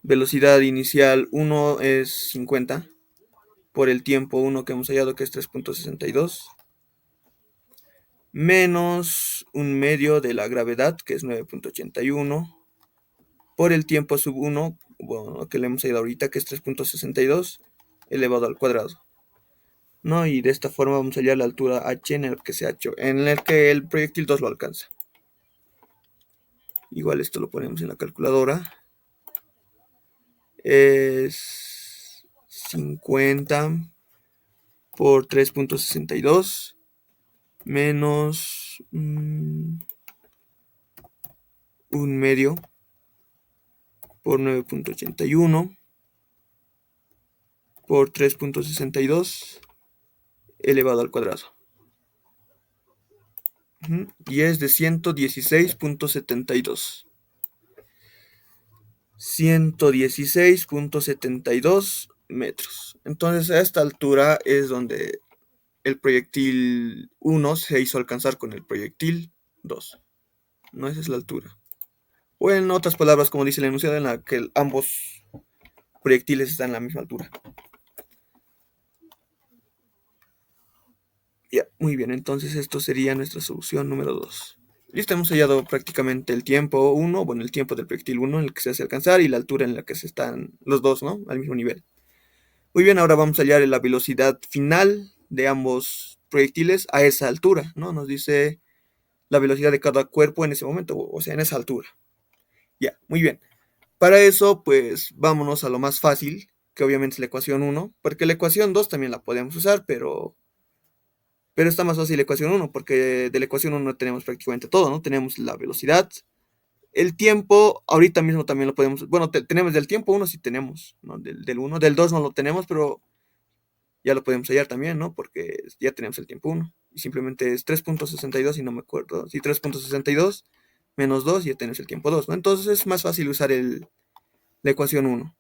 Velocidad inicial 1 es 50 por el tiempo 1 que hemos hallado, que es 3.62, menos un medio de la gravedad, que es 9.81, por el tiempo sub 1, bueno, que le hemos hallado ahorita, que es 3.62, elevado al cuadrado, ¿no? Y de esta forma vamos a hallar la altura h en el que se ha hecho, en el que el proyectil 2 lo alcanza. Igual esto lo ponemos en la calculadora. Es 50 por 3.62 menos un medio por 9.81 por 3.62 elevado al cuadrado. Y es de 116.72. 116.72 metros. Entonces a esta altura es donde el proyectil 1 se hizo alcanzar con el proyectil 2. No, esa es la altura. O en otras palabras, como dice el enunciado, en la que ambos proyectiles están a la misma altura. Ya, muy bien, entonces esto sería nuestra solución número 2. Listo, hemos hallado prácticamente el tiempo 1, bueno, el tiempo del proyectil 1 en el que se hace alcanzar y la altura en la que se están los dos, ¿no? Al mismo nivel. Muy bien, ahora vamos a hallar la velocidad final de ambos proyectiles a esa altura, ¿no? Nos dice la velocidad de cada cuerpo en ese momento, o sea, en esa altura. Ya, muy bien. Para eso, pues vámonos a lo más fácil, que obviamente es la ecuación 1, porque la ecuación 2 también la podemos usar, pero está más fácil la ecuación 1, porque de la ecuación 1 tenemos prácticamente todo, ¿no? Tenemos la velocidad, el tiempo, ahorita mismo también lo podemos, bueno, tenemos del tiempo 1 sí tenemos, ¿no? Del 1, del 2 no lo tenemos, pero ya lo podemos hallar también, ¿no? Porque ya tenemos el tiempo 1. Y simplemente es 3.62 y no me acuerdo. Sí, 3.62 menos 2 y ya tenemos el tiempo 2, ¿no? Entonces es más fácil usar la ecuación 1.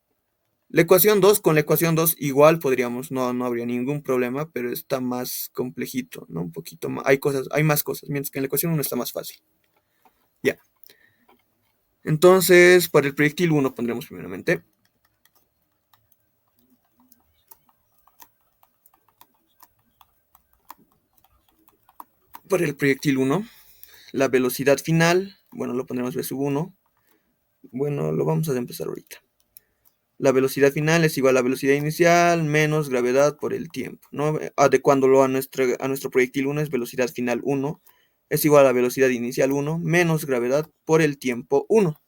La ecuación 2, con la ecuación 2 igual podríamos, no habría ningún problema, pero está más complejito, ¿no? Un poquito más, hay más cosas, mientras que en la ecuación 1 está más fácil. Ya. Entonces, para el proyectil 1 pondremos primeramente para el proyectil 1, la velocidad final, bueno, lo pondremos v sub 1. Bueno, lo vamos a empezar ahorita. La velocidad final es igual a la velocidad inicial menos gravedad por el tiempo, ¿no? Adecuándolo a nuestro proyectil 1 es velocidad final 1, es igual a la velocidad inicial 1 menos gravedad por el tiempo 1.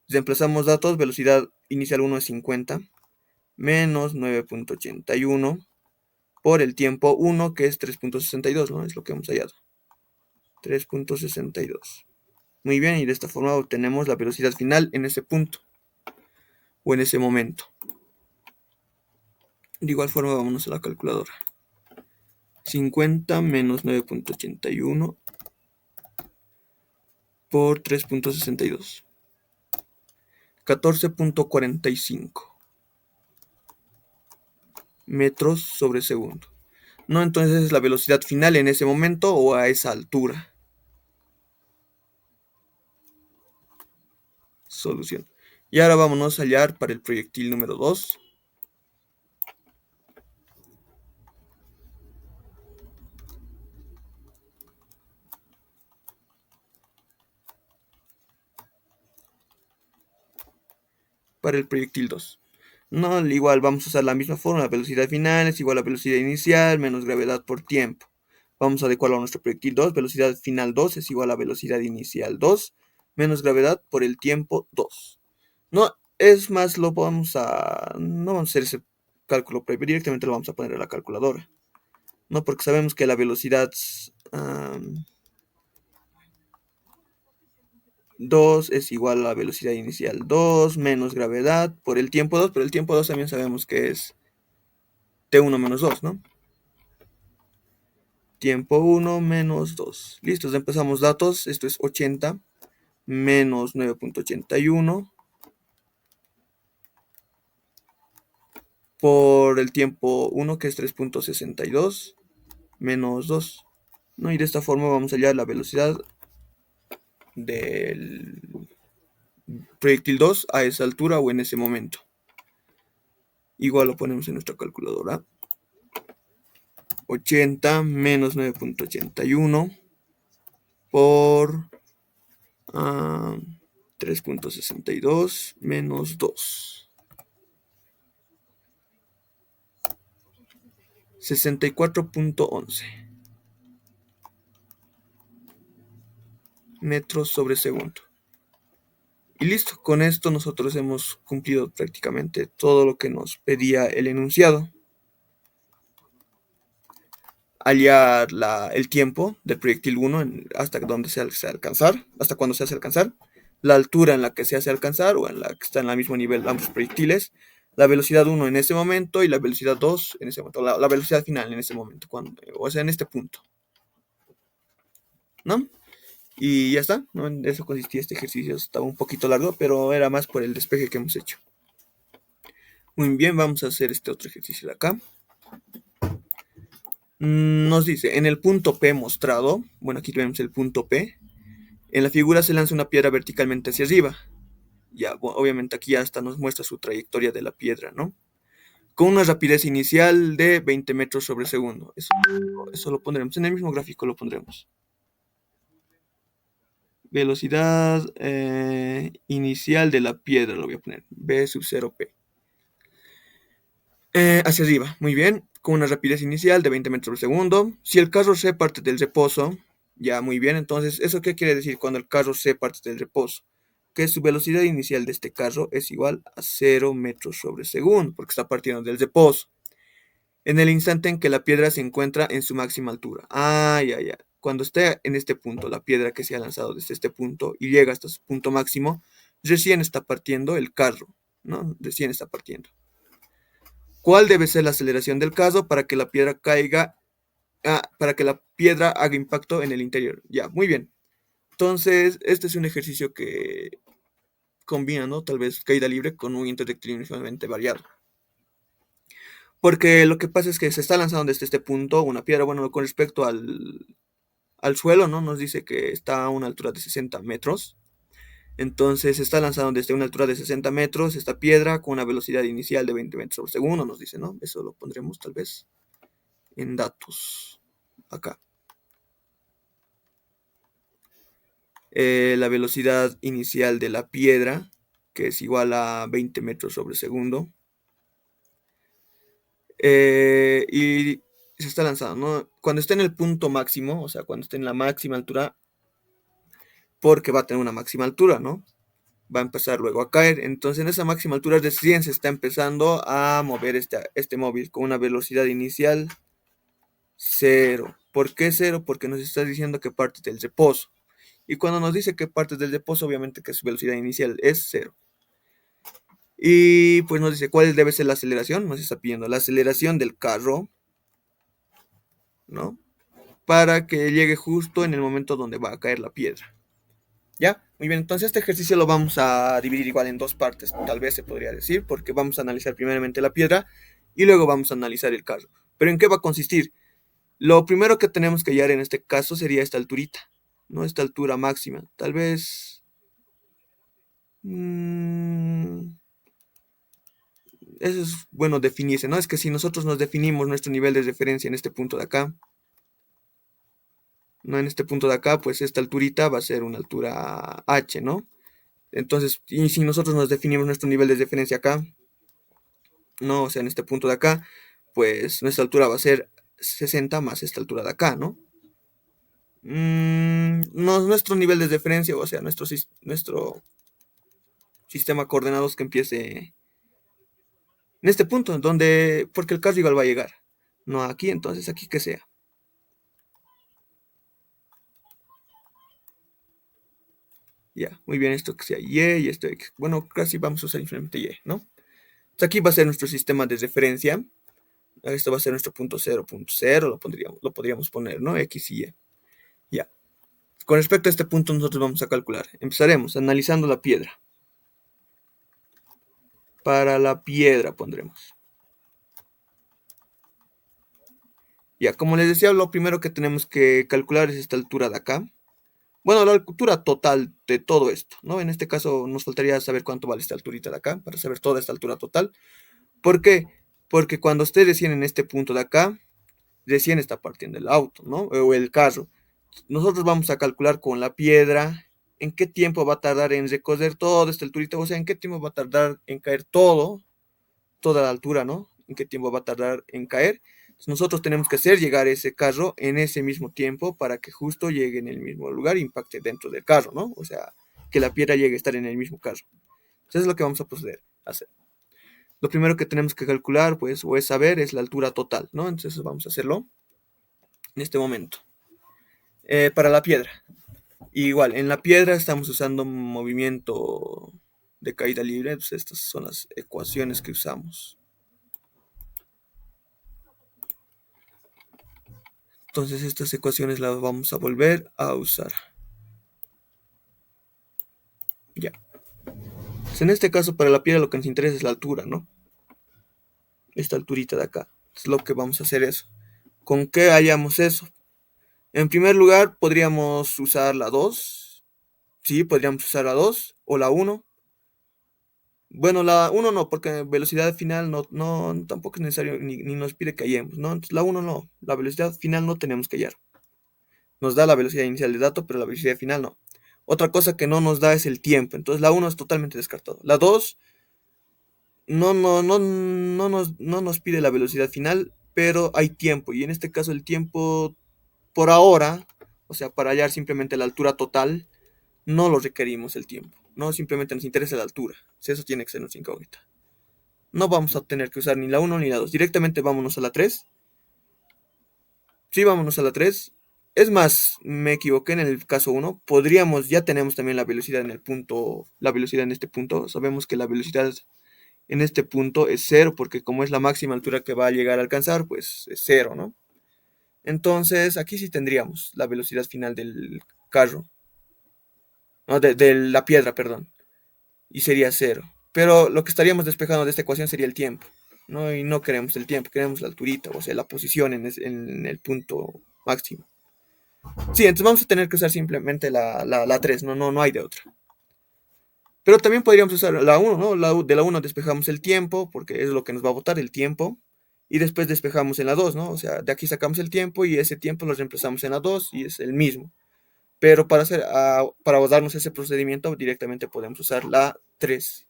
Reemplazamos datos, velocidad inicial 1 es 50, menos 9.81 por el tiempo 1, que es 3.62, ¿no? Es lo que hemos hallado. 3.62. Muy bien, y de esta forma obtenemos la velocidad final en ese punto, o en ese momento. De igual forma, vámonos a la calculadora. 50 menos 9.81 por 3.62. 14.45 metros sobre segundo. No, entonces es la velocidad final en ese momento o a esa altura. Solución. Y ahora vámonos a hallar para el proyectil número 2. Para el proyectil 2. No, igual vamos a usar la misma fórmula. Velocidad final es igual a velocidad inicial menos gravedad por tiempo. Vamos a adecuarlo a nuestro proyectil 2. Velocidad final 2 es igual a velocidad inicial 2 menos gravedad por el tiempo 2. No, es más, no vamos a hacer ese cálculo previo, directamente lo vamos a poner a la calculadora. No, porque sabemos que la velocidad 2 es igual a la velocidad inicial 2 menos gravedad por el tiempo 2, pero el tiempo 2 también sabemos que es T1 menos 2, ¿no? Tiempo 1 menos 2. Listos, empezamos datos. Esto es 80 menos 9.81 por el tiempo 1, que es 3.62 menos 2. ¿No? Y de esta forma vamos a hallar la velocidad del proyectil 2 a esa altura o en ese momento. Igual lo ponemos en nuestra calculadora. 80 menos 9.81 por 3.62 menos 2. 64.11 metros sobre segundo. Y listo, con esto nosotros hemos cumplido prácticamente todo lo que nos pedía el enunciado. Hallar el tiempo del proyectil 1 hasta donde se hace alcanzar, hasta cuando se hace alcanzar, la altura en la que se hace alcanzar o en la que están al mismo nivel ambos proyectiles, la velocidad 1 en ese momento y la velocidad 2 en ese momento, la velocidad final en ese momento, o sea, en este punto, ¿no? Y ya está, ¿no? En eso consistía este ejercicio, estaba un poquito largo, pero era más por el despeje que hemos hecho. Muy bien, vamos a hacer este otro ejercicio de acá. Nos dice, en el punto P mostrado, bueno, aquí tenemos el punto P, En la figura se lanza una piedra verticalmente hacia arriba. Ya, obviamente aquí hasta nos muestra su trayectoria de la piedra, ¿no? Con una rapidez inicial de 20 metros sobre segundo. Eso lo pondremos, en el mismo gráfico lo pondremos. Velocidad inicial de la piedra, lo voy a poner, V sub 0P. Hacia arriba, muy bien, con una rapidez inicial de 20 metros por segundo. Si el carro C parte del reposo, ya muy bien, entonces, ¿eso qué quiere decir cuando el carro C parte del reposo? Que su velocidad inicial de este carro es igual a 0 metros sobre segundo, porque está partiendo del reposo. En el instante en que la piedra se encuentra en su máxima altura. Ya. Cuando esté en este punto, la piedra que se ha lanzado desde este punto y llega hasta su punto máximo, recién está partiendo el carro, ¿no? Recién está partiendo. ¿Cuál debe ser la aceleración del carro para que la piedra caiga, para que la piedra haga impacto en el interior? Ya, muy bien. Entonces, este es un ejercicio que combina, ¿no? Tal vez caída libre con un interrectilíneo uniformemente variado. Porque lo que pasa es que se está lanzando desde este punto una piedra, bueno, con respecto al suelo, ¿no? Nos dice que está a una altura de 60 metros. Entonces se está lanzando desde una altura de 60 metros esta piedra con una velocidad inicial de 20 metros por segundo, nos dice, ¿no? Eso lo pondremos tal vez en datos. Acá. La velocidad inicial de la piedra, que es igual a 20 metros sobre segundo. Y se está lanzando, ¿no? Cuando esté en el punto máximo, o sea, cuando esté en la máxima altura, porque va a tener una máxima altura, ¿no? Va a empezar luego a caer. Entonces en esa máxima altura recién se está empezando a mover este móvil con una velocidad inicial 0. ¿Por qué 0? Porque nos está diciendo que parte del reposo. Y cuando nos dice que parte del reposo, obviamente que su velocidad inicial es 0. Y pues nos dice cuál debe ser la aceleración. Nos está pidiendo la aceleración del carro, ¿no? Para que llegue justo en el momento donde va a caer la piedra. ¿Ya? Muy bien, entonces este ejercicio lo vamos a dividir igual en dos partes, tal vez se podría decir, porque vamos a analizar primeramente la piedra y luego vamos a analizar el carro. ¿Pero en qué va a consistir? Lo primero que tenemos que hallar en este caso sería esta alturita, ¿no? Esta altura máxima. Tal vez... eso es bueno definirse, ¿no? Es que si nosotros nos definimos nuestro nivel de referencia en este punto de acá, ¿no? En este punto de acá, pues esta alturita va a ser una altura h, ¿no? Entonces, y si nosotros nos definimos nuestro nivel de referencia acá, ¿no? O sea, en este punto de acá, pues nuestra altura va a ser 60 más esta altura de acá, ¿no? No, nuestro nivel de referencia, o sea, nuestro sistema de coordenados que empiece en este punto, donde, porque el carro igual va a llegar, no aquí, entonces aquí que sea. Ya, muy bien, esto que sea y esto x. Bueno, casi vamos a usar simplemente y, ¿no? Entonces aquí va a ser nuestro sistema de referencia. Esto va a ser nuestro punto 0.0, lo podríamos poner, ¿no? X y Y. Ya. Con respecto a este punto nosotros vamos a calcular. Empezaremos analizando la piedra. Para la piedra pondremos. Ya, como les decía, lo primero que tenemos que calcular es esta altura de acá. Bueno, la altura total de todo esto, ¿no? En este caso nos faltaría saber cuánto vale esta alturita de acá, para saber toda esta altura total. ¿Por qué? Porque cuando esté recién en este punto de acá, recién está partiendo el auto, ¿no? O el carro. Nosotros vamos a calcular con la piedra en qué tiempo va a tardar en recorrer toda esta alturita, o sea, en qué tiempo va a tardar en caer toda la altura, ¿no? En qué tiempo va a tardar en caer. Entonces nosotros tenemos que hacer llegar ese carro en ese mismo tiempo para que justo llegue en el mismo lugar e impacte dentro del carro, ¿no? O sea, que la piedra llegue a estar en el mismo carro. Entonces es lo que vamos a proceder a hacer. Lo primero que tenemos que calcular, pues, o es saber, es la altura total, ¿no? Entonces vamos a hacerlo en este momento. Para la piedra. Igual, en la piedra estamos usando un movimiento de caída libre, pues estas son las ecuaciones que usamos. Entonces estas ecuaciones las vamos a volver a usar. Ya. Pues en este caso para la piedra lo que nos interesa es la altura, ¿no? Esta alturita de acá. Es lo que vamos a hacer eso. ¿Con qué hallamos eso? En primer lugar podríamos usar la 2. Sí, podríamos usar la 2 o la uno. Bueno, la uno no, porque velocidad final tampoco es necesario ni nos pide que hallemos, ¿no? Entonces la uno no, la velocidad final no tenemos que hallar. Nos da la velocidad inicial del dato, pero la velocidad final no. Otra cosa que no nos da es el tiempo, entonces la uno es totalmente descartado. La 2 no nos pide la velocidad final, pero hay tiempo, y en este caso el tiempo por ahora, o sea, para hallar simplemente la altura total, no lo requerimos el tiempo, no simplemente nos interesa la altura, si eso tiene que ser nuestra incógnita. No vamos a tener que usar ni la uno ni la 2, directamente vámonos a la 3. Sí, vámonos a la 3. Es más, me equivoqué en el caso uno. Ya tenemos también la velocidad en el punto, la velocidad en este punto. Sabemos que la velocidad en este punto es cero, porque como es la máxima altura que va a llegar a alcanzar, pues es cero, ¿no? Entonces, aquí sí tendríamos la velocidad final del carro, no, de la piedra, perdón, y sería cero. Pero lo que estaríamos despejando de esta ecuación sería el tiempo, ¿no? Y no queremos el tiempo, queremos la alturita, o sea, la posición en el punto máximo. Sí, entonces vamos a tener que usar simplemente la 3, no hay de otra. Pero también podríamos usar la uno, ¿no? De la uno despejamos el tiempo, porque es lo que nos va a botar el tiempo. Y después despejamos en la 2, ¿no? O sea, de aquí sacamos el tiempo y ese tiempo lo reemplazamos en la 2 y es el mismo. Pero para darnos ese procedimiento directamente podemos usar la 3.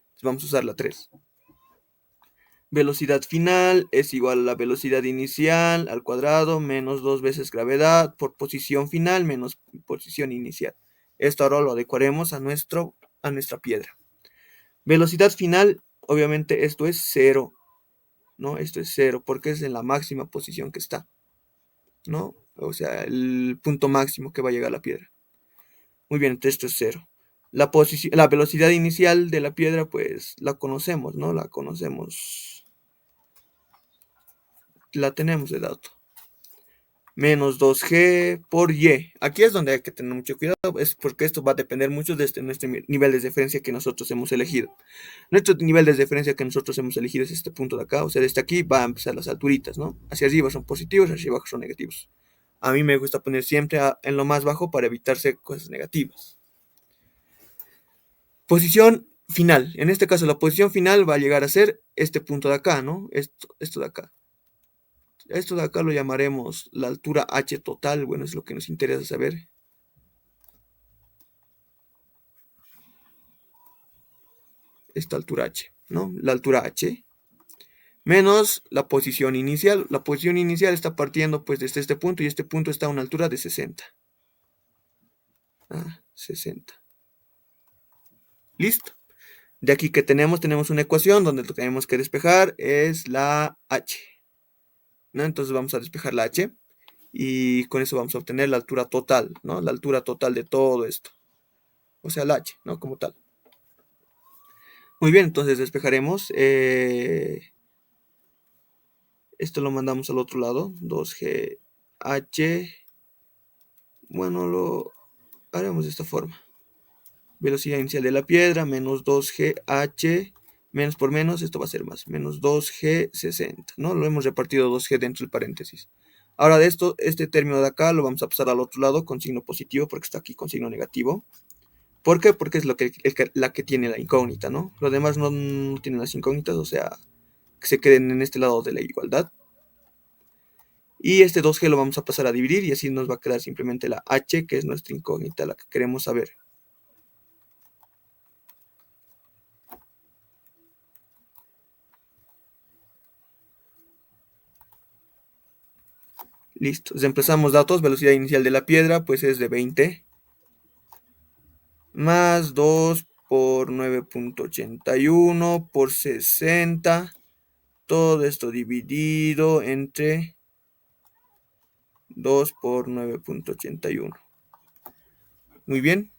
Entonces vamos a usar la 3. Velocidad final es igual a la velocidad inicial al cuadrado menos 2 veces gravedad por posición final menos posición inicial. Esto ahora lo adecuaremos a nuestra piedra. Velocidad final, obviamente esto es 0, ¿no? Esto es 0 porque es en la máxima posición que está, ¿no? O sea, el punto máximo que va a llegar la piedra. Muy bien, entonces esto es 0. La velocidad inicial de la piedra, pues la conocemos, ¿no? La conocemos, la tenemos de dato. Menos 2G por Y. Aquí es donde hay que tener mucho cuidado, es porque esto va a depender mucho de nuestro nivel de referencia que nosotros hemos elegido. Nuestro nivel de referencia que nosotros hemos elegido es este punto de acá, o sea, desde aquí va a empezar las alturitas, ¿no? Hacia arriba son positivos, hacia abajo son negativos. A mí me gusta poner siempre en lo más bajo para evitarse cosas negativas. Posición final. En este caso, la posición final va a llegar a ser este punto de acá, ¿no? Esto de acá. Esto de acá lo llamaremos la altura h total. Bueno, es lo que nos interesa saber. Esta altura h, ¿no? La altura h menos la posición inicial. La posición inicial está partiendo pues desde este punto y este punto está a una altura de 60. 60. Listo. De aquí que tenemos una ecuación donde lo que tenemos que despejar es la h, ¿no? Entonces vamos a despejar la h y con eso vamos a obtener la altura total, ¿no? La altura total de todo esto. O sea, la h, ¿no? Como tal. Muy bien, entonces despejaremos. Esto lo mandamos al otro lado. 2GH. Bueno, lo haremos de esta forma. Velocidad inicial de la piedra, menos 2GH. Menos por menos, esto va a ser más. Menos 2G60, ¿no? Lo hemos repartido 2G dentro del paréntesis. Ahora de esto, este término de acá lo vamos a pasar al otro lado con signo positivo porque está aquí con signo negativo. ¿Por qué? Porque es la que tiene la incógnita, ¿no? Los demás no tienen las incógnitas, o sea, que se queden en este lado de la igualdad. Y este 2G lo vamos a pasar a dividir y así nos va a quedar simplemente la H, que es nuestra incógnita, la que queremos saber. Listo. Reemplazamos datos. Velocidad inicial de la piedra, pues es de 20. Más 2 por 9.81 por 60. Todo esto dividido entre 2 por 9.81. Muy bien.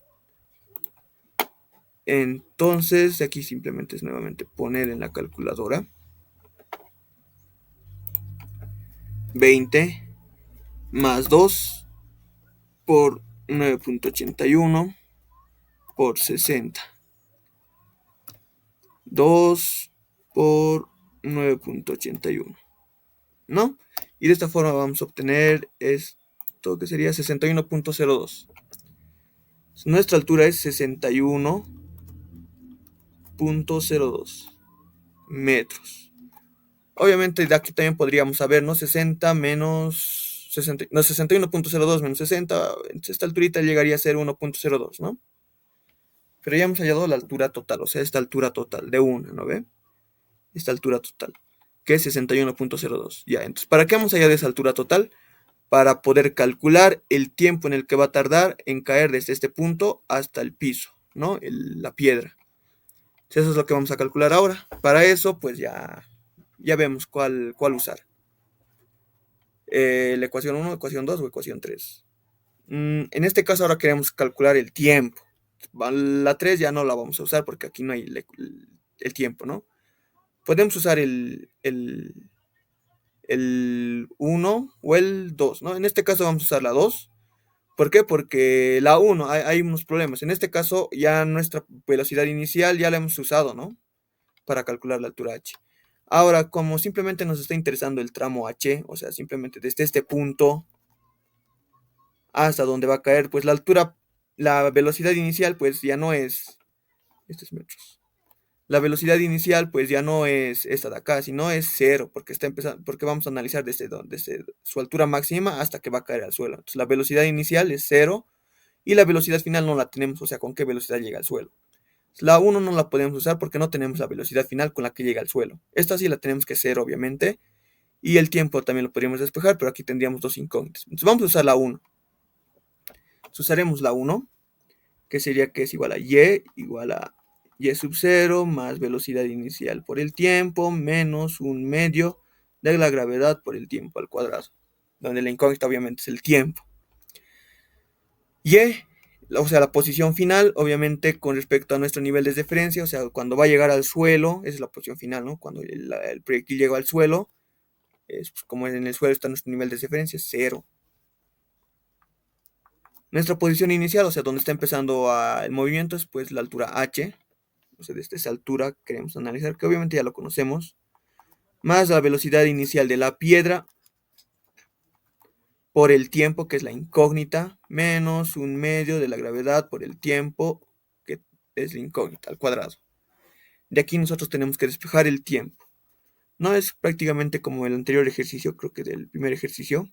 Entonces, aquí simplemente es nuevamente poner en la calculadora 20 más 2 por 9.81 por 60. 2 por 9.81, ¿no? Y de esta forma vamos a obtener esto que sería 61.02. Nuestra altura es 61.02 metros. Obviamente de aquí también podríamos saber, ¿no? 60 menos 60, no, 61.02 menos 60, esta alturita llegaría a ser 1.02, ¿no? Pero ya hemos hallado la altura total, o sea, esta altura total de una, ¿no ve? Esta altura total, que es 61.02. Ya, entonces, ¿para qué vamos a hallar esa altura total? Para poder calcular el tiempo en el que va a tardar en caer desde este punto hasta el piso, ¿no? La piedra. Eso es lo que vamos a calcular ahora. Para eso, pues ya vemos cuál usar. La ecuación 1, ecuación 2 o ecuación 3. En este caso ahora queremos calcular el tiempo. La 3 ya no la vamos a usar porque aquí no hay el tiempo, ¿no? Podemos usar el 1 o el 2, ¿no? En este caso vamos a usar la 2. ¿Por qué? Porque la 1 hay unos problemas. En este caso ya nuestra velocidad inicial ya la hemos usado, ¿no? Para calcular la altura h. Ahora, como simplemente nos está interesando el tramo h, o sea, simplemente desde este punto hasta donde va a caer, pues la altura, la velocidad inicial, pues ya no es estos metros. La velocidad inicial, pues ya no es esta de acá, sino es cero, porque está empezando, porque vamos a analizar desde su altura máxima hasta que va a caer al suelo. Entonces, la velocidad inicial es cero y la velocidad final no la tenemos, o sea, con qué velocidad llega al suelo. La 1 no la podemos usar porque no tenemos la velocidad final con la que llega al suelo. Esta sí la tenemos que hacer, obviamente. Y el tiempo también lo podríamos despejar, pero aquí tendríamos dos incógnitas. Entonces vamos a usar la 1. Entonces usaremos la 1, que sería que es igual a y sub 0 más velocidad inicial por el tiempo menos un medio de la gravedad por el tiempo al cuadrado. Donde la incógnita obviamente es el tiempo. Y, o sea, la posición final, obviamente con respecto a nuestro nivel de referencia, o sea, cuando va a llegar al suelo, esa es la posición final, ¿no? Cuando el proyectil llega al suelo, pues, como en el suelo está nuestro nivel de referencia, 0. Nuestra posición inicial, o sea, donde está empezando el movimiento, es pues la altura h, o sea, desde esa altura queremos analizar, que obviamente ya lo conocemos, más la velocidad inicial de la piedra por el tiempo, que es la incógnita, menos un medio de la gravedad por el tiempo, que es la incógnita, al cuadrado. De aquí nosotros tenemos que despejar el tiempo. No es prácticamente como el anterior ejercicio, creo que del primer ejercicio.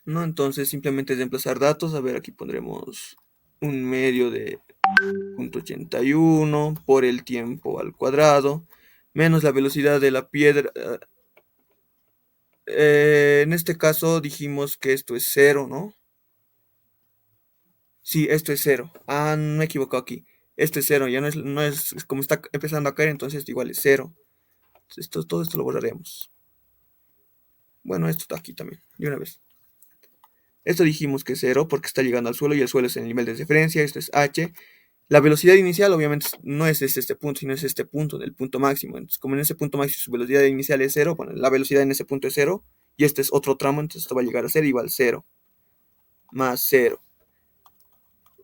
¿No? Entonces simplemente reemplazar datos. A ver, aquí pondremos un medio de 0.81 por el tiempo al cuadrado, menos la velocidad de la piedra. En este caso dijimos que esto es 0, ¿no? Sí, esto es 0. Ah, no me he equivocado aquí. Esto es 0, ya no es como está empezando a caer, entonces igual es 0. Entonces, todo esto lo borraremos. Bueno, esto está aquí también, de una vez. Esto dijimos que es 0 porque está llegando al suelo y el suelo es el nivel de referencia, esto es h. La velocidad inicial obviamente no es este punto, sino es este punto, del punto máximo. Entonces, como en ese punto máximo su velocidad inicial es 0, bueno, la velocidad en ese punto es 0, y este es otro tramo, entonces esto va a llegar a ser igual 0, más 0.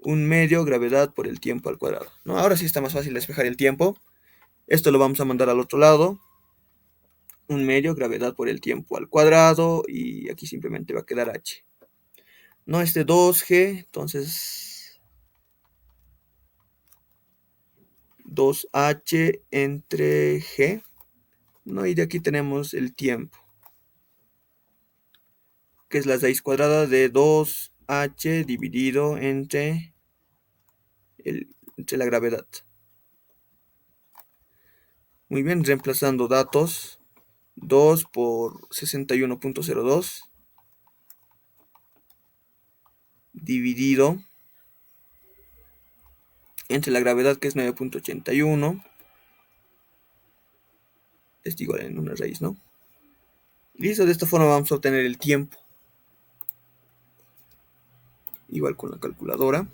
Un medio gravedad por el tiempo al cuadrado, ¿no? Ahora sí está más fácil despejar el tiempo. Esto lo vamos a mandar al otro lado. Un medio gravedad por el tiempo al cuadrado, y aquí simplemente va a quedar h. No, este 2g, entonces 2h entre g, ¿no? Y de aquí tenemos el tiempo, que es la raíz cuadrada de 2h dividido entre la gravedad. Muy bien, reemplazando datos, 2 por 61.02 dividido entre la gravedad, que es 9.81. Esto igual en una raíz, ¿no? Listo, de esta forma vamos a obtener el tiempo. Igual con la calculadora.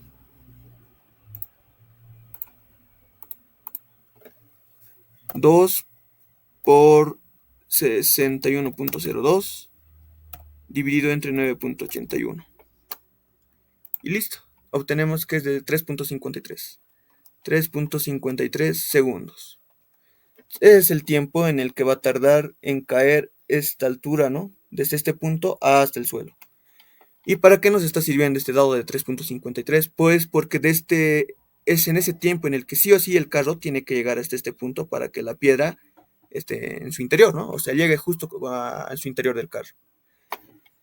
2 por 61.02 dividido entre 9.81. Y listo. Obtenemos que es de 3.53. 3.53 segundos. Es el tiempo en el que va a tardar en caer esta altura, ¿no? Desde este punto hasta el suelo. ¿Y para qué nos está sirviendo este dado de 3.53? Pues porque es en ese tiempo en el que sí o sí el carro tiene que llegar hasta este punto para que la piedra esté en su interior, ¿no? O sea, llegue justo a su interior del carro.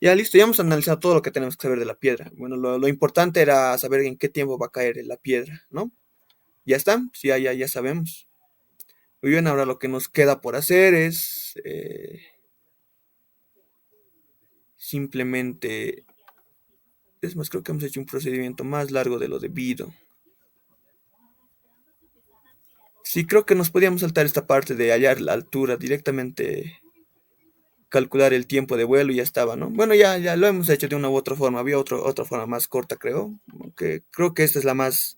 Ya listo, ya hemos analizado todo lo que tenemos que saber de la piedra. Bueno, lo importante era saber en qué tiempo va a caer la piedra, ¿no? Ya está, sí, ya sabemos. Muy bien, ahora lo que nos queda por hacer es simplemente... Es más, creo que hemos hecho un procedimiento más largo de lo debido. Sí, creo que nos podíamos saltar esta parte de hallar la altura, directamente calcular el tiempo de vuelo y ya estaba, ¿no? Bueno, ya lo hemos hecho de una u otra forma. Había otra forma más corta, creo. Aunque creo que esta es la más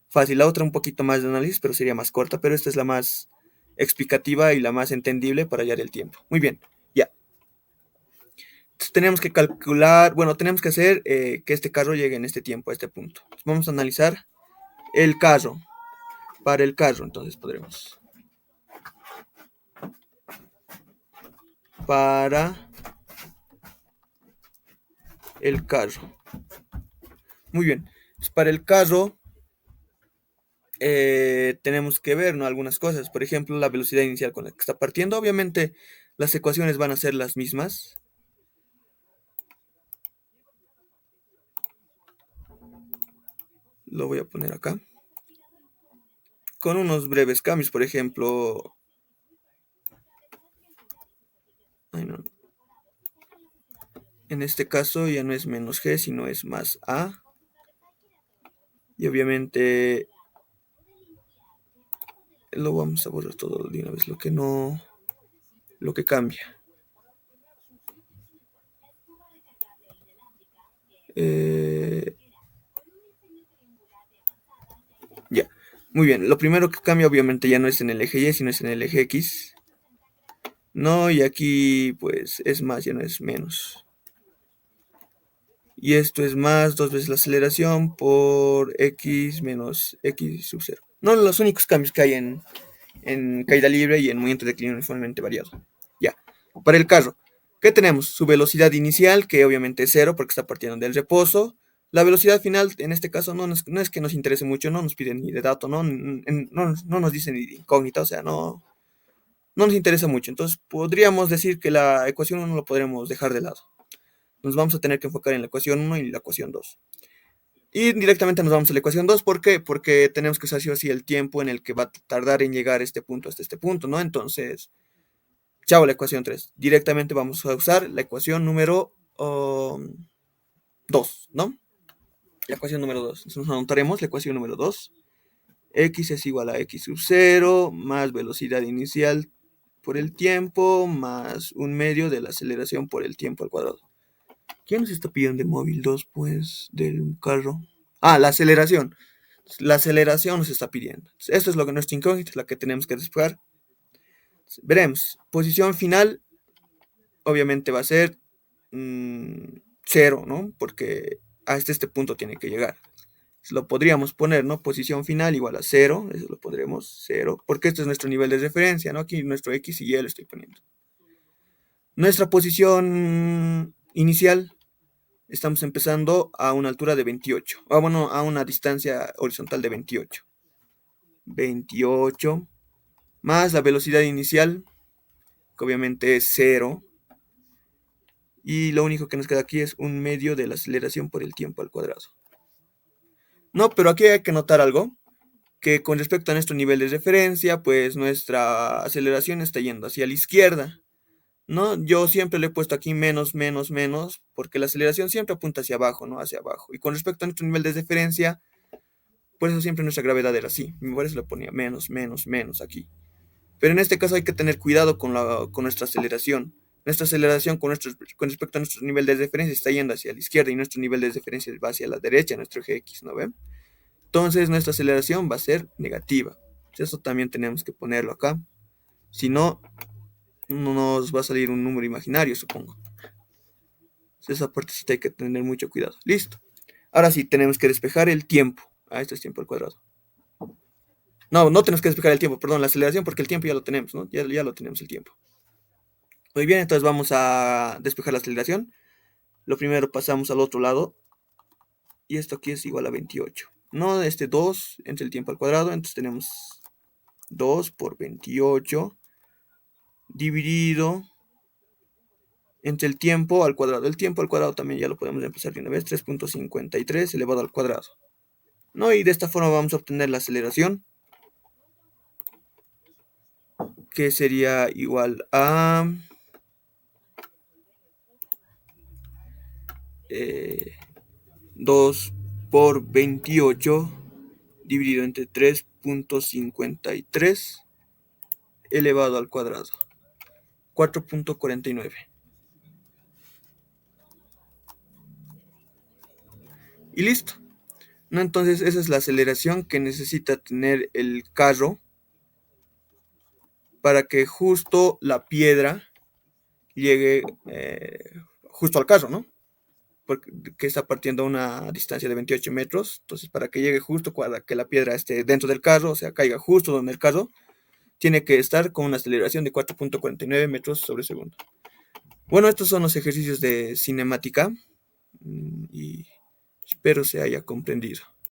fácil. La otra un poquito más de análisis, pero sería más corta. Pero esta es la más explicativa y la más entendible para hallar el tiempo. Muy bien, ya. Entonces, tenemos que calcular, bueno, tenemos que hacer que este carro llegue en este tiempo, a este punto. Entonces, vamos a analizar el carro. Para el carro, entonces podremos. Para el carro. Muy bien. Entonces, para el carro tenemos que ver, ¿no? Algunas cosas. Por ejemplo, la velocidad inicial con la que está partiendo. Obviamente, las ecuaciones van a ser las mismas. Lo voy a poner acá. Con unos breves cambios, por ejemplo. Ay, no. En este caso ya no es menos g, sino es más a. Y obviamente lo vamos a borrar todo de una vez, lo que no, lo que cambia. Ya, muy bien. Lo primero que cambia obviamente ya no es en el eje Y, sino es en el eje X. No, y aquí pues es más, ya no es menos. Y esto es más, dos veces la aceleración por X menos X sub 0. No, los únicos cambios que hay en caída libre y en movimiento de declíneo uniformemente variado. Ya, para el carro, ¿qué tenemos? Su velocidad inicial, que obviamente es cero porque está partiendo del reposo. La velocidad final, en este caso, no es que nos interese mucho, no nos piden ni de dato, no nos dicen ni de incógnita, o sea, no nos interesa mucho. Entonces, podríamos decir que la ecuación 1 lo podremos dejar de lado. Nos vamos a tener que enfocar en la ecuación 1 y la ecuación 2. Y directamente nos vamos a la ecuación 2. ¿Por qué? Porque tenemos que saber así el tiempo en el que va a tardar en llegar este punto hasta este punto, ¿no? Entonces, chao, la ecuación 3. Directamente vamos a usar la ecuación número 2, ¿no? La ecuación número 2. Entonces nos anotaremos la ecuación número 2. X es igual a X sub 0 más velocidad inicial por el tiempo más un medio de la aceleración por el tiempo al cuadrado. ¿Quién nos está pidiendo el móvil 2, pues, del carro? Ah, la aceleración. La aceleración nos está pidiendo. Esto es lo que nuestra incógnita es la que tenemos que despejar. Veremos. Posición final, obviamente va a ser 0, ¿no? Porque hasta este punto tiene que llegar. Lo podríamos poner, ¿no? Posición final igual a 0. Eso lo pondremos 0. Porque este es nuestro nivel de referencia, ¿no? Aquí nuestro X y Y lo estoy poniendo. Nuestra posición inicial. Estamos empezando a una altura de 28. Bueno, a una distancia horizontal de 28. 28 más la velocidad inicial, que obviamente es 0. Y lo único que nos queda aquí es un medio de la aceleración por el tiempo al cuadrado. No, pero aquí hay que notar algo, que con respecto a nuestro nivel de referencia, pues nuestra aceleración está yendo hacia la izquierda, ¿no? Yo siempre le he puesto aquí menos, menos, menos, porque la aceleración siempre apunta hacia abajo, ¿no? Hacia abajo. Y con respecto a nuestro nivel de referencia, por eso siempre nuestra gravedad era así. Por eso le ponía menos, menos, menos aquí. Pero en este caso hay que tener cuidado con nuestra aceleración. Nuestra aceleración con respecto a nuestro nivel de referencia está yendo hacia la izquierda y nuestro nivel de referencia va hacia la derecha, nuestro eje X, ¿no ven? Entonces nuestra aceleración va a ser negativa. Eso también tenemos que ponerlo acá. Si no, nos va a salir un número imaginario, supongo. Esa partecita hay que tener mucho cuidado. Listo. Ahora sí, tenemos que despejar el tiempo. Esto es tiempo al cuadrado. No, no tenemos que despejar el tiempo, perdón, la aceleración, porque el tiempo ya lo tenemos, ¿no? Ya lo tenemos el tiempo. Muy bien, entonces vamos a despejar la aceleración. Lo primero pasamos al otro lado. Y esto aquí es igual a 28. No, 2 entre el tiempo al cuadrado. Entonces tenemos 2 por 28 dividido entre el tiempo al cuadrado. El tiempo al cuadrado también ya lo podemos empezar de una vez. 3.53 elevado al cuadrado. ¿No? Y de esta forma vamos a obtener la aceleración, que sería igual a 2 por 28 dividido entre 3.53 elevado al cuadrado. 4.49. Y listo. ¿No? Entonces esa es la aceleración que necesita tener el carro para que justo la piedra llegue justo al carro, ¿no? Porque que está partiendo a una distancia de 28 metros. Entonces, para que llegue justo, para que la piedra esté dentro del carro, o sea, caiga justo donde el carro, tiene que estar con una aceleración de 4.49 metros sobre segundo. Bueno, estos son los ejercicios de cinemática y espero se haya comprendido.